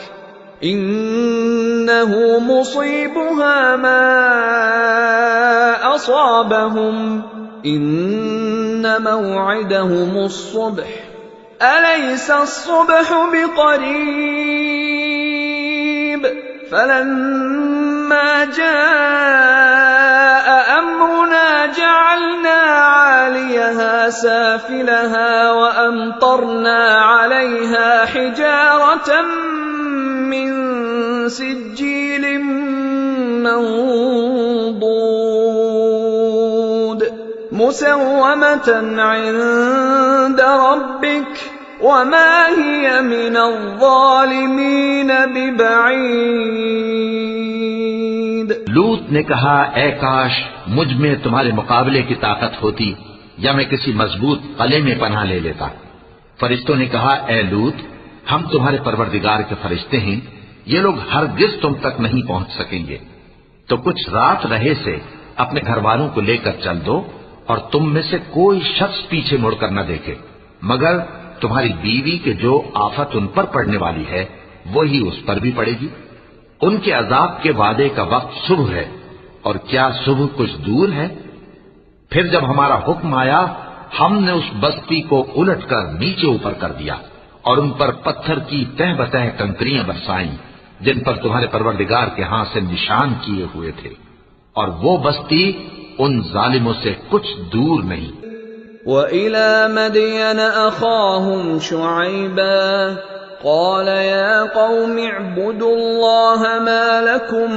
इन्नहु मुसीबुहा मा असाबहुम इन्न मौइदहुमुस सुब्ह अलैसा अस्सुब्हु बिक़रीब। फलम्मा जाअ अम्रुना जअलना आलियहा साफिलहा वअमतरना अलैहा हिजारतन मिन सिज्जीलिन मंदूद मुसव्वमतन इंद रब्बिक वमा हिय मिनज़्ज़ालिमीन बिबईद। लूत ने कहा, ऐ काश मुझ में तुम्हारे मुकाबले की ताकत होती या मैं किसी मजबूत कले में पनाह ले लेता। फरिश्तों ने कहा, ऐ लूत, हम तुम्हारे परवरदिगार के फरिश्ते हैं, ये लोग हरगिज तुम तक नहीं पहुंच सकेंगे। तो कुछ रात रहे से अपने घर वालों को लेकर चल दो और तुम में से कोई शख्स पीछे मुड़कर न देखे, मगर तुम्हारी बीवी के जो आफत उन पर पड़ने वाली है वही उस पर भी पड़ेगी। उनके अजाब के वादे का वक्त सुबह है, और क्या सुबह कुछ दूर है? फिर जब हमारा हुक्म आया, हमने उस बस्ती को उलटकर नीचे ऊपर कर दिया और उन पर पत्थर की तह बतह कंकरियां बरसाईं, जिन पर तुम्हारे परवरदिगार के हाथ से निशान किए हुए थे, और वो बस्ती उन जालिमों से कुछ दूर नहीं। वइला मदयन अखाहुम शुअयबा क़ाल या क़ौमि अअ्बुदुल्लाह मा लकुम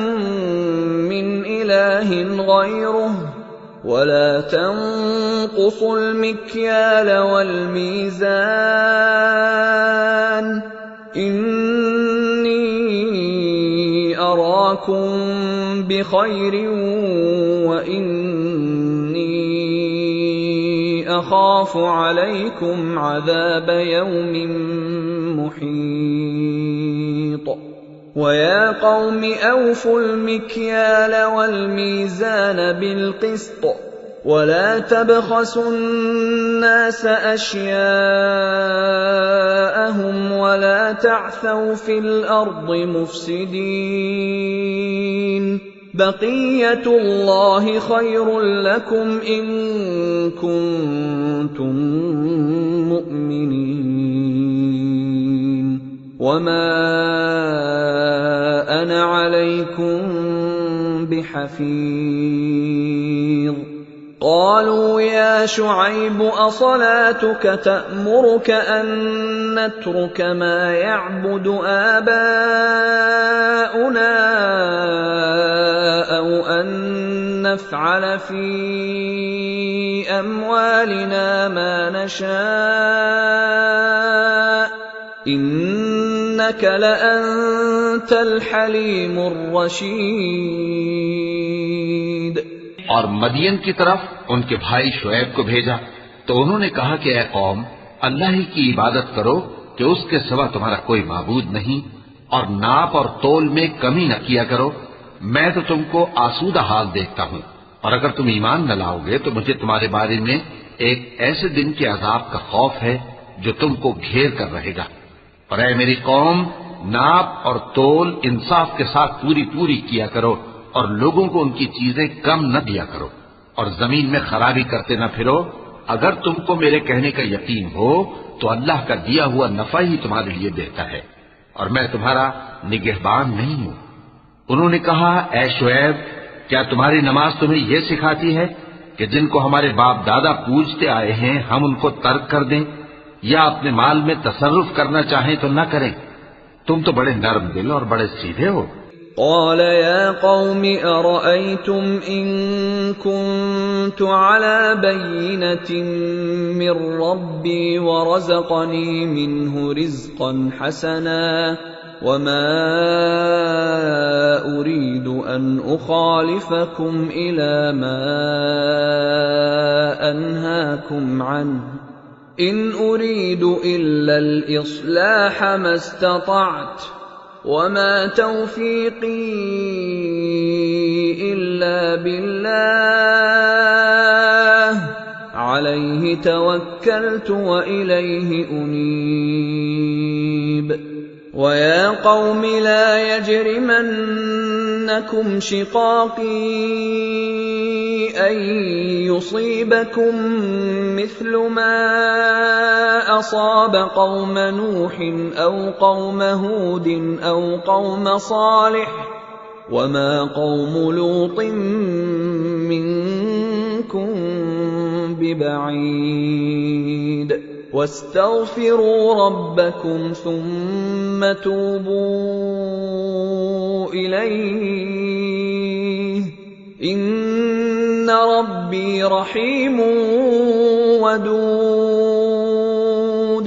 मिन इलाहिन ग़ैरुहु वला तंक़ुसुल मिक्याल वल मीज़ान इन्नी अराकुम बिखैरिन व इन्नी अखाफु अलैकुम अज़ाब यौमिन मुहीत। वया क़ौमि औफ़ुल मिक्याल वल मीज़ान बिलक़िस्त वला तबख़सुन्नास अश्याअहुम वला तअथौ फ़िल अर्दि मुफ़्सिदीन बक़िय्यतुल्लाहि ख़ैरुल लकुम इन कुन्तुम मुअ्मिनीन वमा अना अलैकुम बिहफ़ीज़। قالوا يا شعيب أصلاتك تأمرك أن نترك ما يعبد آباؤنا أو أن نفعل في أموالنا ما نشاء إنك لأنت الحليم الرشيد। और मदियन की तरफ उनके भाई शुएब को भेजा तो उन्होंने कहा कि ऐ कौम, अल्लाह ही की इबादत करो कि उसके सिवा तुम्हारा कोई माबूद नहीं, और नाप और तोल में कमी न किया करो। मैं तो तुमको आसूदा हाल देखता हूं, और अगर तुम ईमान न लाओगे तो मुझे तुम्हारे बारे में एक ऐसे दिन के अजाब का खौफ है जो तुमको घेर कर रहेगा। और ऐ मेरी कौम, नाप और तोल इंसाफ के साथ पूरी पूरी किया करो और लोगों को उनकी चीजें कम न दिया करो, और जमीन में खराबी करते न फिरो। अगर तुमको मेरे कहने का यकीन हो तो अल्लाह का दिया हुआ नफा ही तुम्हारे लिए बेहतर है, और मैं तुम्हारा निगहबान नहीं हूं। उन्होंने कहा, ऐ शुएब, क्या तुम्हारी नमाज तुम्हें यह सिखाती है कि जिनको हमारे बाप दादा पूजते आए हैं हम उनको तर्क कर दें, या अपने माल में तसर्रुफ करना चाहें तो न करें? तुम तो बड़े नर्म दिल और बड़े सीधे हो। قال يا قوم أرأيتم إن كنت على بينة من ربي ورزقني منه رزقا حسنا وما أريد أن أخالفكم إلى ما أنهاكم عنه إن أريد إلا الإصلاح ما استطعت وما توفيقي إلا بالله عليه توكلت وإليه أنيب ويا قوم لا يجرمنكم شقاقي أن يصيبكم مثل ما أصاب قوم نوح أو قوم هود أو قوم صالح وما قوم لوط منكم ببعيد واستغفروا ربكم ثم توبوا إليه إن रब्बी रहीमुन वदूद।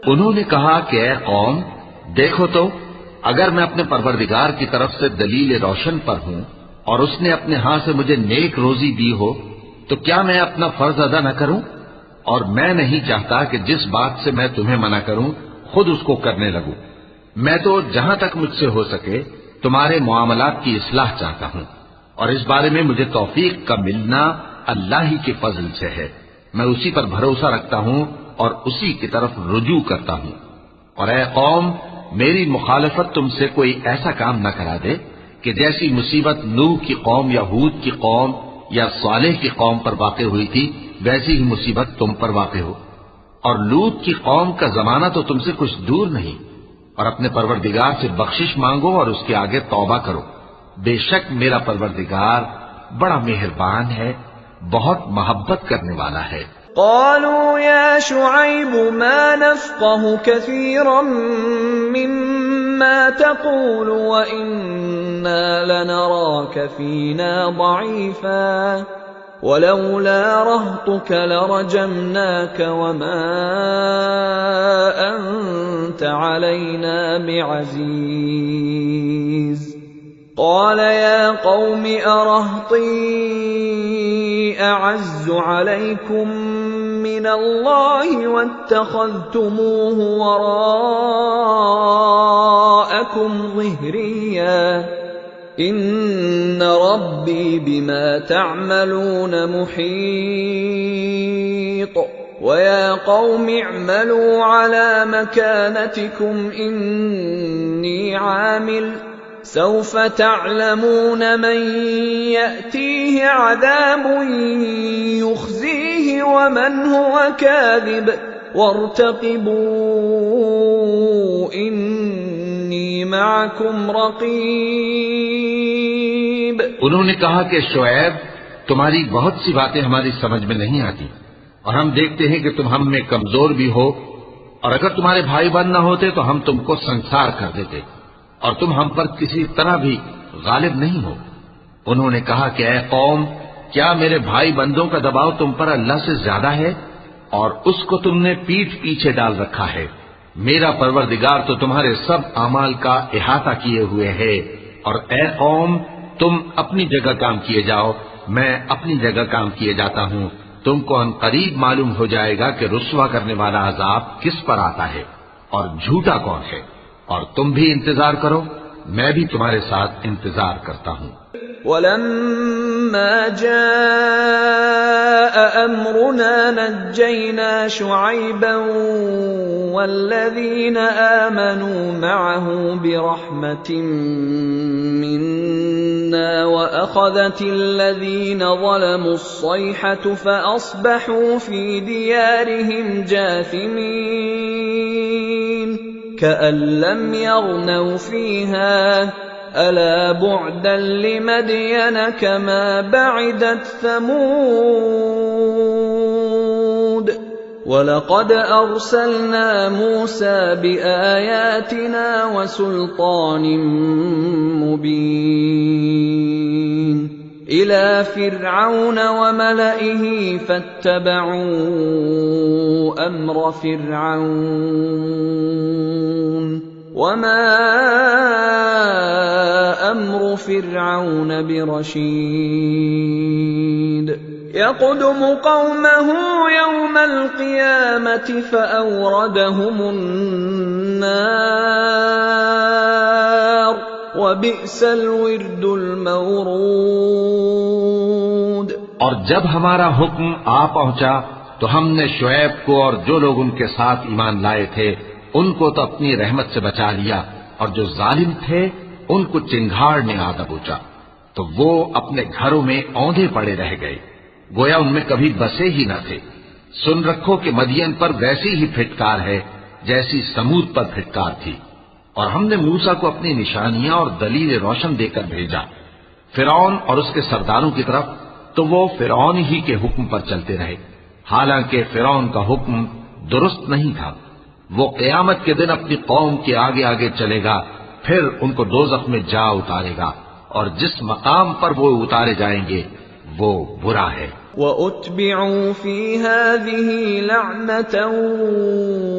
उन्होंने कहा कि ऐ कौम, देखो तो, अगर मैं अपने परवरदिगार की तरफ से दलील रोशन पर हूं और उसने अपने हाथ से मुझे नेक रोजी दी हो, तो क्या मैं अपना फर्ज अदा न करूं? और मैं नहीं चाहता कि जिस बात से मैं तुम्हें मना करूं खुद उसको करने लगूं। मैं तो जहां तक मुझसे हो सके तुम्हारे मुआमलात की इस्लाह चाहता हूं, और इस बारे में मुझे तौफीक का मिलना अल्लाह ही के फजल से है। मैं उसी पर भरोसा रखता हूं और उसी की तरफ रुजू करता हूं। और ऐ कौम, मेरी मुखालफत तुमसे कोई ऐसा काम न करा दे कि जैसी मुसीबत नूह की कौम या हूद की कौम या सालेह की कौम पर वाक़ हुई थी, वैसी ही मुसीबत तुम पर वाक़ हो। और लूत की कौम का जमाना तो तुमसे कुछ दूर नहीं। और अपने परवरदिगार से बख्शिश मांगो और उसके आगे तौबा करो। बेशक मेरा परवरदिगार बड़ा मेहरबान है, बहुत मोहब्बत करने वाला है। क़ालू या शुअैब मा नफ़क़हु कसीरन मिम्मा तक़ूलु व इन्ना लनराक फीना ज़ईफ़ा वलौला रहतुक लरजमनाक वमा अंत अलैना बिअज़ीज़। क़ाल या क़ौम अरहती अअज़्ज़ु अलैकुम मिनल्लाहि वत्तख़ज़्तुमूहु वराअकुम ज़िह्रिया इन्न रब्बी बिमा तअमलून मुहीत। वया क़ौम इअमलू अला मकानतिकुम इन्नी आमिल सौफ तअलमून मन यअतीहि अज़ाबुन युख़ज़ीहि वमन हुव काज़िब वर्तक़िबू इन्नी मअकुम रक़ीब। उन्होंने कहा कि शुएब, तुम्हारी बहुत सी बातें हमारी समझ में नहीं आती, और हम देखते हैं कि तुम हम में कमजोर भी हो, और अगर तुम्हारे भाई बंद न होते तो हम तुमको संसार कर देते, और तुम हम पर किसी तरह भी गालिब नहीं हो। उन्होंने कहा कि ऐ कौम, क्या मेरे भाई बंदों का दबाव तुम पर अल्लाह से ज्यादा है, और उसको तुमने पीठ पीछे डाल रखा है। मेरा परवरदिगार तो तुम्हारे सब अमाल का इहाता किए हुए है। और ऐ कौम, तुम अपनी जगह काम किए जाओ, मैं अपनी जगह काम किए जाता हूं। तुमको अनकरीब मालूम हो जाएगा कि रुस्वा करने वाला अजाब किस पर आता है और झूठा कौन है। और तुम भी इंतजार करो, मैं भी तुम्हारे साथ इंतजार करता हूं। वलम्मा जाअ अम्रुना नज्जयना शुअैबन वल्लज़ीना आमनू मअहु बिरहमतिन मिन्ना वअख़ज़तिल्लज़ीना ज़लमुस्सैहतु फ़अस्बहू फ़ी दियारिहिम जाथिमीन कअन लम यग़नव फ़ीहा अला बु'दन लिमदयन कमा बअदत समूद वलक़द अरसलना मूसा बिआयातिना वसुल्तानिन मुबीन इला फ़िरऔन वमलइहि फ़त्तबअू अम्र फ़िरऔन वमा अम्रु फ़िरऔन बिरशीद यक़दुमु क़ौमहु यौमल क़ियामति फ़अवरदहुमुन नार वबिअसल विर्दुल मवरूद। और जब हमारा हुक्म आ पहुंचा तो हमने शुएब को और जो लोग उनके साथ ईमान लाए थे उनको तो अपनी रहमत से बचा लिया, और जो जालिम थे उनको चिंगाड़ ने आ दबोचा, तो वो अपने घरों में औंधे पड़े रह गए, गोया उनमें कभी बसे ही न थे। सुन रखो कि मदियन पर वैसी ही फिटकार है जैसी समूद पर फिटकार थी। और हमने मूसा को अपनी निशानियां और दलील रोशन देकर भेजा फिरौन और उसके सरदारों की तरफ, तो वो फिरौन ही के हुक्म पर चलते रहे, हालांकि फिरौन का हुक्म दुरुस्त नहीं था। वो क़यामत के दिन अपनी कौम के आगे आगे चलेगा, फिर उनको दोज़ख में जा उतारेगा, और जिस मकाम पर वो उतारे जाएंगे वो बुरा है। وَأُتْبِعُوا فِي هَٰذِهِ لَعْنَةً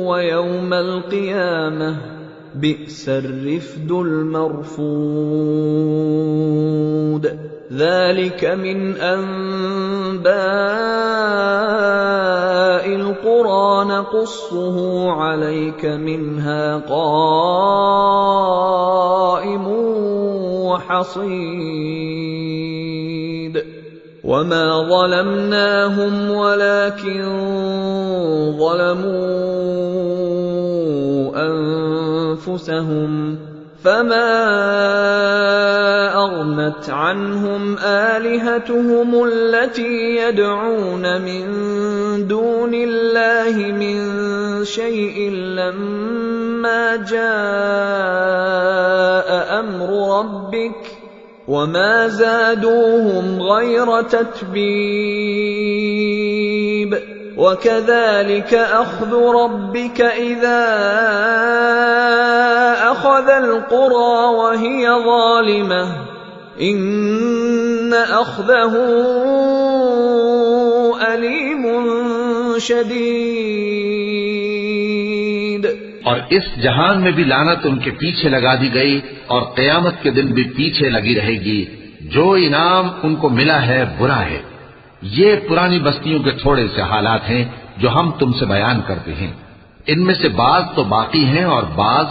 وَيَوْمَ الْقِيَامَةِ بِئْسَ الرِّفْدُ الْمَرْفُودُ ذَٰلِكَ مِنْ أَنبَاءِ الْقُرَىٰ نَقُصُّهُ عَلَيْكَ مِنْهَا قَائِمٌ وَحَصِيدٌ وَمَا ظَلَمْنَاهُمْ وَلَٰكِن ظَلَمُوا أَنفُسَهُمْ فَمَا أَغْنَتْ عَنْهُمْ آلِهَتُهُمُ الَّتِي يَدْعُونَ مِن دُونِ اللَّهِ مِن شَيْءٍ لَّمَّا جَاءَ أَمْرُ رَبِّكَ وَمَا زَادُوهُمْ غَيْرَ تَتْبِيبٍ وَكَذَٰلِكَ أَخْذُ رَبِّكَ إِذَا أَخَذَ الْقُرَىٰ وَهِيَ ظَالِمَةٌ إِنَّ أَخْذَهُ أَلِيمٌ شَدِيدٌ और इस जहान में भी लानत उनके पीछे लगा दी गई और क़यामत के दिन भी पीछे लगी रहेगी। जो इनाम उनको मिला है बुरा है। ये पुरानी बस्तियों के थोड़े से हालात हैं जो हम तुमसे बयान करते हैं। इनमें से बाज तो बाकी हैं और बाज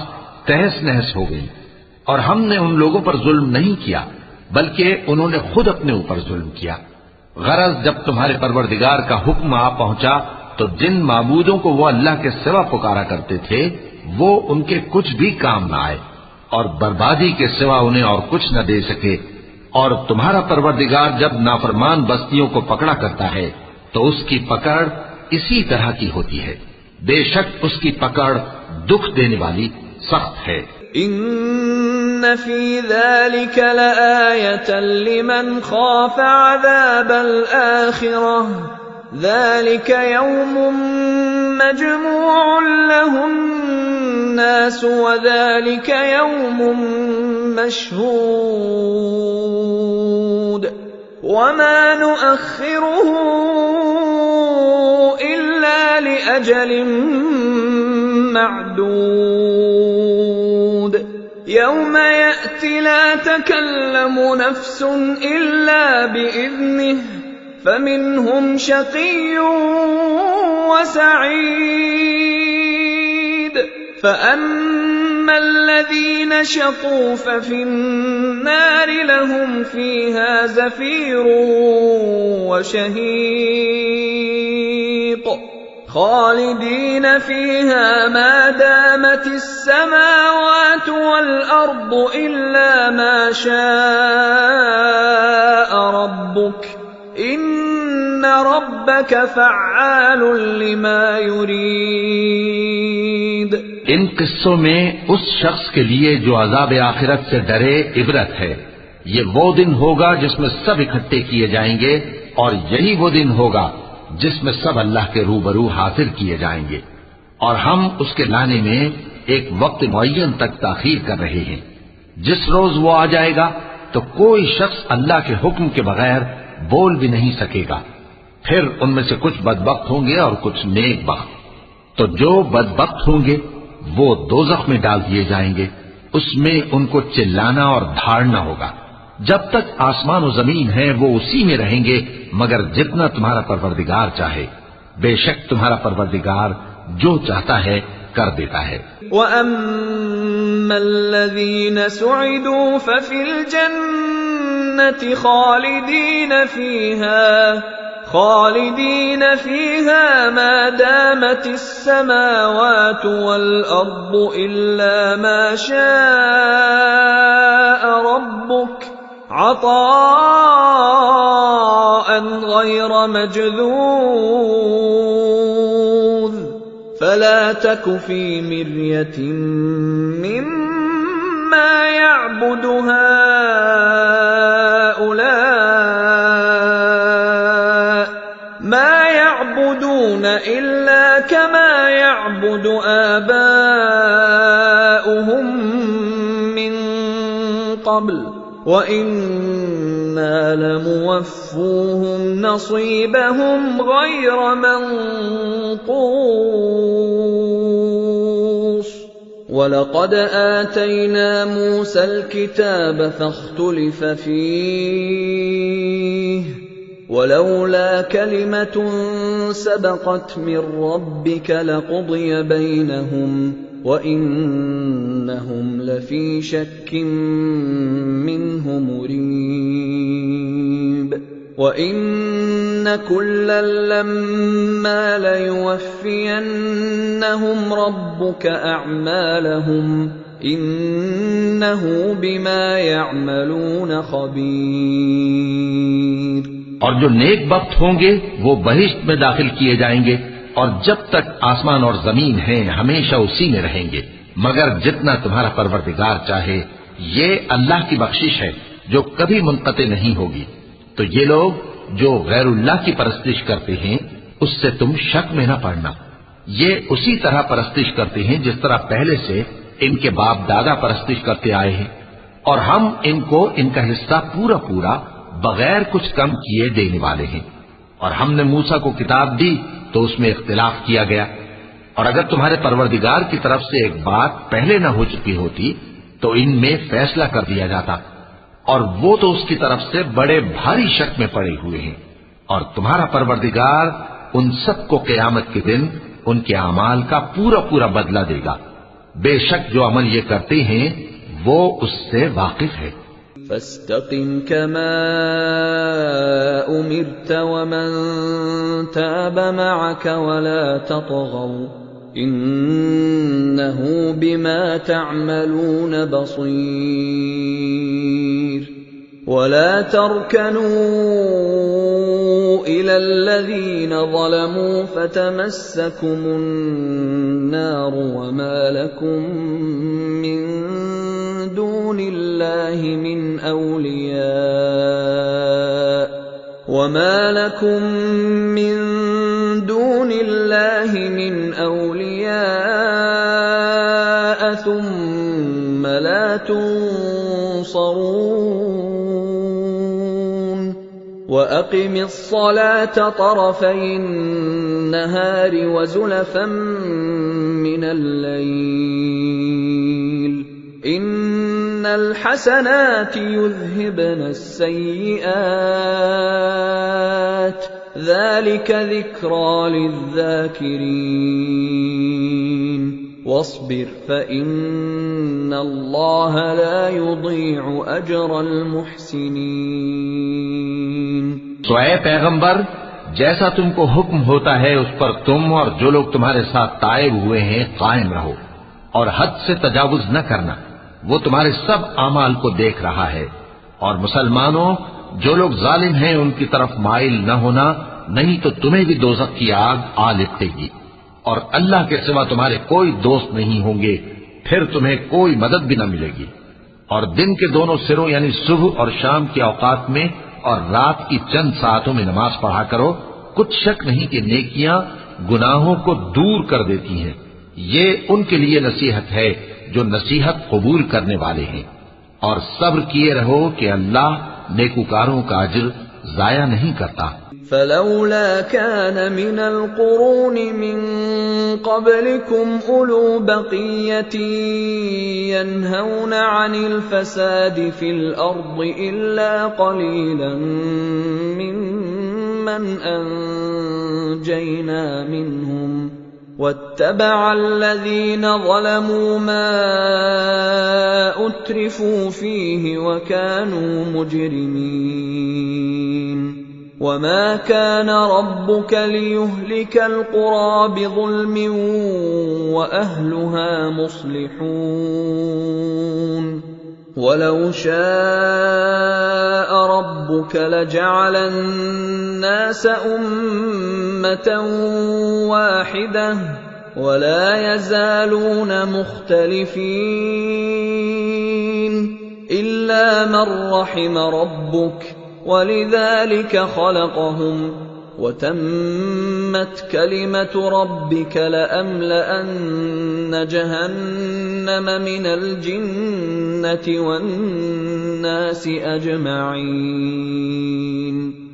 तहस नहस हो गई। और हमने उन लोगों पर जुल्म नहीं किया बल्कि उन्होंने खुद अपने ऊपर जुल्म किया। गरज जब तुम्हारे परवरदिगार का हुक्म आ पहुंचा तो जिन माबूदों को वो अल्लाह के सिवा पुकारा करते थे वो उनके कुछ भी काम न आए और बर्बादी के सिवा उन्हें और कुछ न दे सके। और तुम्हारा परवरदिगार जब नाफरमान बस्तियों को पकड़ा करता है तो उसकी पकड़ इसी तरह की होती है। बेशक उसकी पकड़ दुख देने वाली सख्त है। إِنَّ فِي ذَلِكَ لَآيَةً لِمَنْ خَافَ عَذَابَ الْآخِرَةِ ذَلِكَ يَوْمٌ مَّجْمُوعٌ لَّهُ النَّاسُ وَذَلِكَ يَوْمٌ مَّشْهُودٌ وَمَا نُؤَخِّرُهُ إِلَّا لِأَجَلٍ مَّعْدُودٍ يَوْمَ يَأْتِ لَا تَكَلَّمُ نَفْسٌ إِلَّا بِإِذْنِهِ فَمِنْهُمْ شَقِيٌّ وَسَعِيدٌ فَأَمَّا الَّذِينَ شَقُوا فَفِي النَّارِ لَهُمْ فِيهَا زَفِيرٌ وَشَهِيقٌ خَالِدِينَ فِيهَا مَا دَامَتِ السَّمَاوَاتُ وَالْأَرْضُ إِلَّا مَا شَاءَ رَبُّكَ إِنَّ رَبَّكَ فَعَّالٌ لِمَا يُرِيدُ। इन किस्सों में उस शख्स के लिए जो अज़ाब आखिरत से डरे इबरत है। ये वो दिन होगा जिसमें सब इकट्ठे किए जाएंगे और यही वो दिन होगा जिसमें सब अल्लाह के रूबरू हाजिर किए जाएंगे। और हम उसके लाने में एक वक्त मुअय्यन तक ताखीर कर रहे हैं। जिस रोज वो आ जाएगा तो कोई शख्स अल्लाह के हुक्म के बगैर बोल भी नहीं सकेगा। फिर उनमें से कुछ बदबख्त होंगे और कुछ नेक बख्त। तो जो बदबख्त होंगे वो दोज़ख में डाल दिए जाएंगे। उसमें उनको चिल्लाना और धाड़ना होगा। जब तक आसमान और जमीन है वो उसी में रहेंगे मगर जितना तुम्हारा परवरदिगार चाहे। बेशक तुम्हारा परवरदिगार जो चाहता है कर देता है। وَأَمَّا الَّذِينَ سُعِدُوا فَفِي الْجَنَّةِ خَالِدِينَ فِيهَا مَا دَامَتِ السَّمَاوَاتُ وَالْأَرْضُ إِلَّا مَا شَاءَ رَبُّكَ عَطَاءً غَيْرَ مَجْذُوذٍ فَلَا تَكُ فِي مِرْيَةٍ مِّمَّا يَعْبُدُ هَٰؤُلَاءِ مَا يَعْبُدُونَ إِلَّا كَمَا يَعْبُدُ آبَاؤُهُم مِّن قَبْلُ وَإِنَّ إِنَّا لَمُوَفُّوهُمْ نَصِيبَهُمْ غَيْرَ مَنقُوصٍ وَلَقَدْ آتَيْنَا مُوسَى الْكِتَابَ فَاخْتُلِفَ فِيهِ وَلَوْلَا كَلِمَةٌ سَبَقَتْ مِنْ رَبِّكَ لَقُضِيَ بَيْنَهُمْ وَإِنَّهُمْ لَفِي شَكٍّ مِّنْهُ مُرِيبٍ وَإِنَّ كُلًّا لَّمَّا لَيُوَفِّيَنَّهُمْ رَبُّكَ أَعْمَالَهُمْ إِنَّهُ بِمَا يَعْمَلُونَ خَبِيرٌ और जो नेक वक्त होंगे वो बहिश्त में दाखिल किए जाएंगे और जब तक आसमान और जमीन हैं हमेशा उसी में रहेंगे, मगर जितना तुम्हारा परवरदिगार चाहे। ये अल्लाह की बख्शिश है जो कभी मुनक़ते नहीं होगी। तो ये लोग जो गैरुल्लाह की परस्तिश करते हैं उससे तुम शक में न पड़ना। ये उसी तरह परस्तिश करते हैं जिस तरह पहले से इनके बाप दादा परस्तिश करते आए हैं, और हम इनको इनका हिस्सा पूरा पूरा बगैर कुछ कम किए देने वाले हैं। और हमने मूसा को किताब दी तो उसमें इख्तिलाफ किया गया, और अगर तुम्हारे परवरदिगार की तरफ से एक बात पहले न हो चुकी होती तो इनमें फैसला कर दिया जाता, और वो तो उसकी तरफ से बड़े भारी शक में पड़े हुए हैं। और तुम्हारा परवरदिगार उन सबको क़यामत के दिन उनके अमाल का पूरा पूरा बदला देगा। बेशक जो अमल ये करते हैं वो उससे वाकिफ है। فَاسْتَقِمْ كَمَا أُمِرْتَ وَمَنْ تَابَ مَعَكَ وَلَا تَطْغَوْا إِنَّهُ بِمَا تَعْمَلُونَ بَصِيرٌ وَلَا تَرْكَنُوا إِلَى الَّذِينَ ظَلَمُوا فَتَمَسَّكُمُ النَّارُ وَمَا لَكُمْ مِنْ دُونِ اللَّهِ مِنْ أَوْلِيَاءَ ثُمَّ لَا تُنصَرُونَ وَأَقِمِ الصَّلَاةَ طَرَفَيِ النَّهَارِ وَزُلَفًا مِنَ اللَّيْلِ إِنَّ الْحَسَنَاتِ يُذْهِبْنَ السَّيِّئَاتِ ذَلِكَ ذِكْرَى لِلذَّاكِرِينَ وَاصْبِرْ فَإِنَّ اللَّهَ لَا يُضِيعُ أَجْرَ الْمُحْسِنِينَ। तो ऐ पैगंबर, जैसा तुमको हुक्म होता है उस पर तुम और जो लोग तुम्हारे साथ ताइब हुए हैं कायम रहो, और हद से तजावुज न करना। वो तुम्हारे सब आमाल को देख रहा है। और मुसलमानों, जो लोग जालिम हैं उनकी तरफ माइल न होना, नहीं तो तुम्हें भी दोज़ख की आग आ लिपटेगी, और अल्लाह के सिवा तुम्हारे कोई दोस्त नहीं होंगे, फिर तुम्हें कोई मदद भी न मिलेगी। और दिन के दोनों सिरों यानी सुबह और शाम के औकात में और रात की चंद सातों में नमाज पढ़ा करो। कुछ शक नहीं कि नेकियां गुनाहों को दूर कर देती हैं। ये उनके लिए नसीहत है जो नसीहत कबूल करने वाले हैं। और सब्र किए रहो कि अल्लाह नेकुकारों का अज्र जाया नहीं करता। فَلَوْلَا كَانَ مِنَ الْقُرُونِ مِنْ قَبْلِكُمْ أُولُو بَقِيَّةٍ يَنْهَوْنَ عَنِ الْفَسَادِ فِي الْأَرْضِ إِلَّا قَلِيلًا مِّمَّنْ أَنْجَيْنَا مِنْهُمْ وَاتَّبَعَ الَّذِينَ ظَلَمُوا مَا أُتْرِفُوا فِيهِ وَكَانُوا مُجْرِمِينَ وَمَا كَانَ رَبُّكَ لِيُهْلِكَ الْقُرَىٰ بِظُلْمٍ وَأَهْلُهَا مُصْلِحُونَ وَلَوْ شَاءَ رَبُّكَ لَجَعَلَ النَّاسَ أُمَّةً وَاحِدَةً وَلَا يَزَالُونَ مُخْتَلِفِينَ إِلَّا مَن رَّحِمَ رَبُّكَ وَلِذَٰلِكَ خَلَقَهُمْ وَتَمَّتْ كَلِمَةُ رَبِّكَ لَأَمْلَأَنَّ جَهَنَّمَ مِنَ الْجِنِّ वन्नासि अजमईन।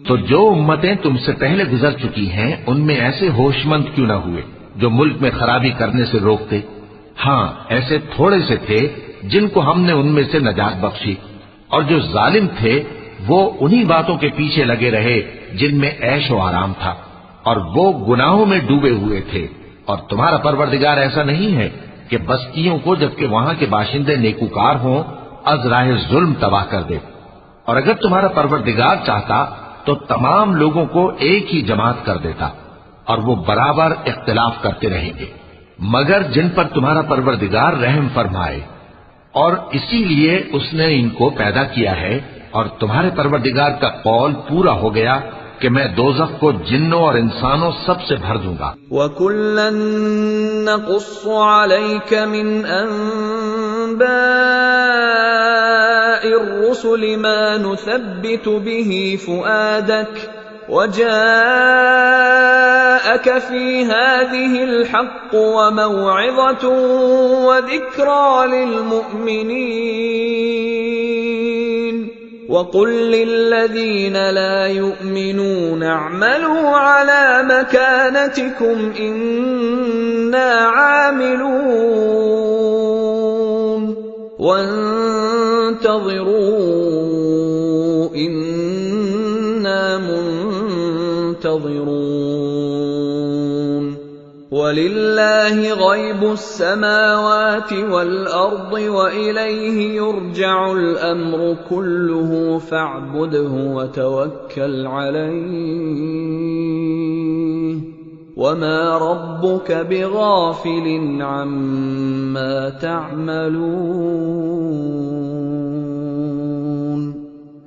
तो जो उम्मतें तुमसे पहले गुजर चुकी हैं उनमें ऐसे होशमंद क्यों न हुए जो मुल्क में खराबी करने से रोकते। हाँ, ऐसे थोड़े से थे जिनको हमने उनमें से नजात बख्शी, और जो जालिम थे वो उन्हीं बातों के पीछे लगे रहे जिनमें ऐश व आराम था, और वो गुनाहों में डूबे हुए थे। और तुम्हारा परवरदिगार ऐसा नहीं है कि बस्तियों को जबकि वहां के बाशिंदे नेकूकार हों अज़राए जुल्म तबाह कर दे। और अगर तुम्हारा परवरदिगार चाहता तो तमाम लोगों को एक ही जमात कर देता, और वो बराबर इख्तिलाफ करते रहेंगे, मगर जिन पर तुम्हारा परवरदिगार रहम फरमाए। और इसीलिए उसने इनको पैदा किया है, और तुम्हारे परवरदिगार का कौल पूरा हो गया कि मैं दोज़ख को जिन्नों और इंसानों सबसे भर दूंगा। वकुल्लन नक़ुस्सु अलैका मिन अंबाइर रुसुलि मा नुसब्बितु बिही फुआदक वजाअक फी हाज़िहिल हक़्क़ु वमौइज़तुन वज़िक्रा लिलमुअ्मिनीन। वक़ुल लिल्लज़ीन ला युअ्मिनून अअमलू अला मकानतिकुम इन्ना आमिलून वंतज़िरू इन्ना मुंतज़िरून। वलिल्लाहि गैबुस समावाति वल अर्दि व इलैहि युरजउल अम्रु कुल्लुहु फअब्दुहु व तवक्कल अलैहि वमा रब्बुक बिगाफिलिन अम्मा तअमलून।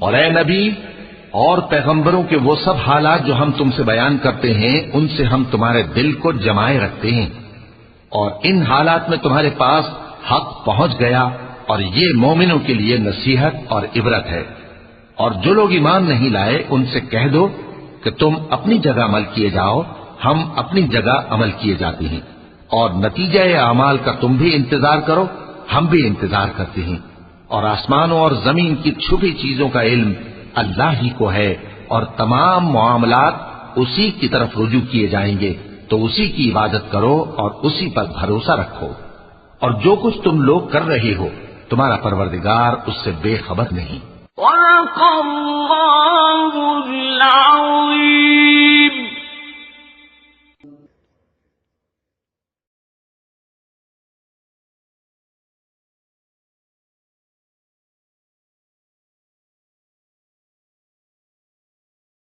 और ए नबी और पैगंबरों के वो सब हालात जो हम तुमसे बयान करते हैं उनसे हम तुम्हारे दिल को जमाए रखते हैं, और इन हालात में तुम्हारे पास हक पहुंच गया, और ये मोमिनों के लिए नसीहत और इबरत है। और जो लोग ईमान नहीं लाए उनसे कह दो कि तुम अपनी जगह अमल किए जाओ, हम अपनी जगह अमल किए जाते हैं, और नतीजा अमाल का तुम भी इंतजार करो, हम भी इंतजार करते हैं। और आसमानों और जमीन की छुपी चीजों का इल्म अल्लाह ही को है, और तमाम मामलात उसी की तरफ रुजू किए जाएंगे, तो उसी की इबादत करो और उसी पर भरोसा रखो। और जो कुछ तुम लोग कर रहे हो तुम्हारा परवरदिगार उससे बेखबर नहीं।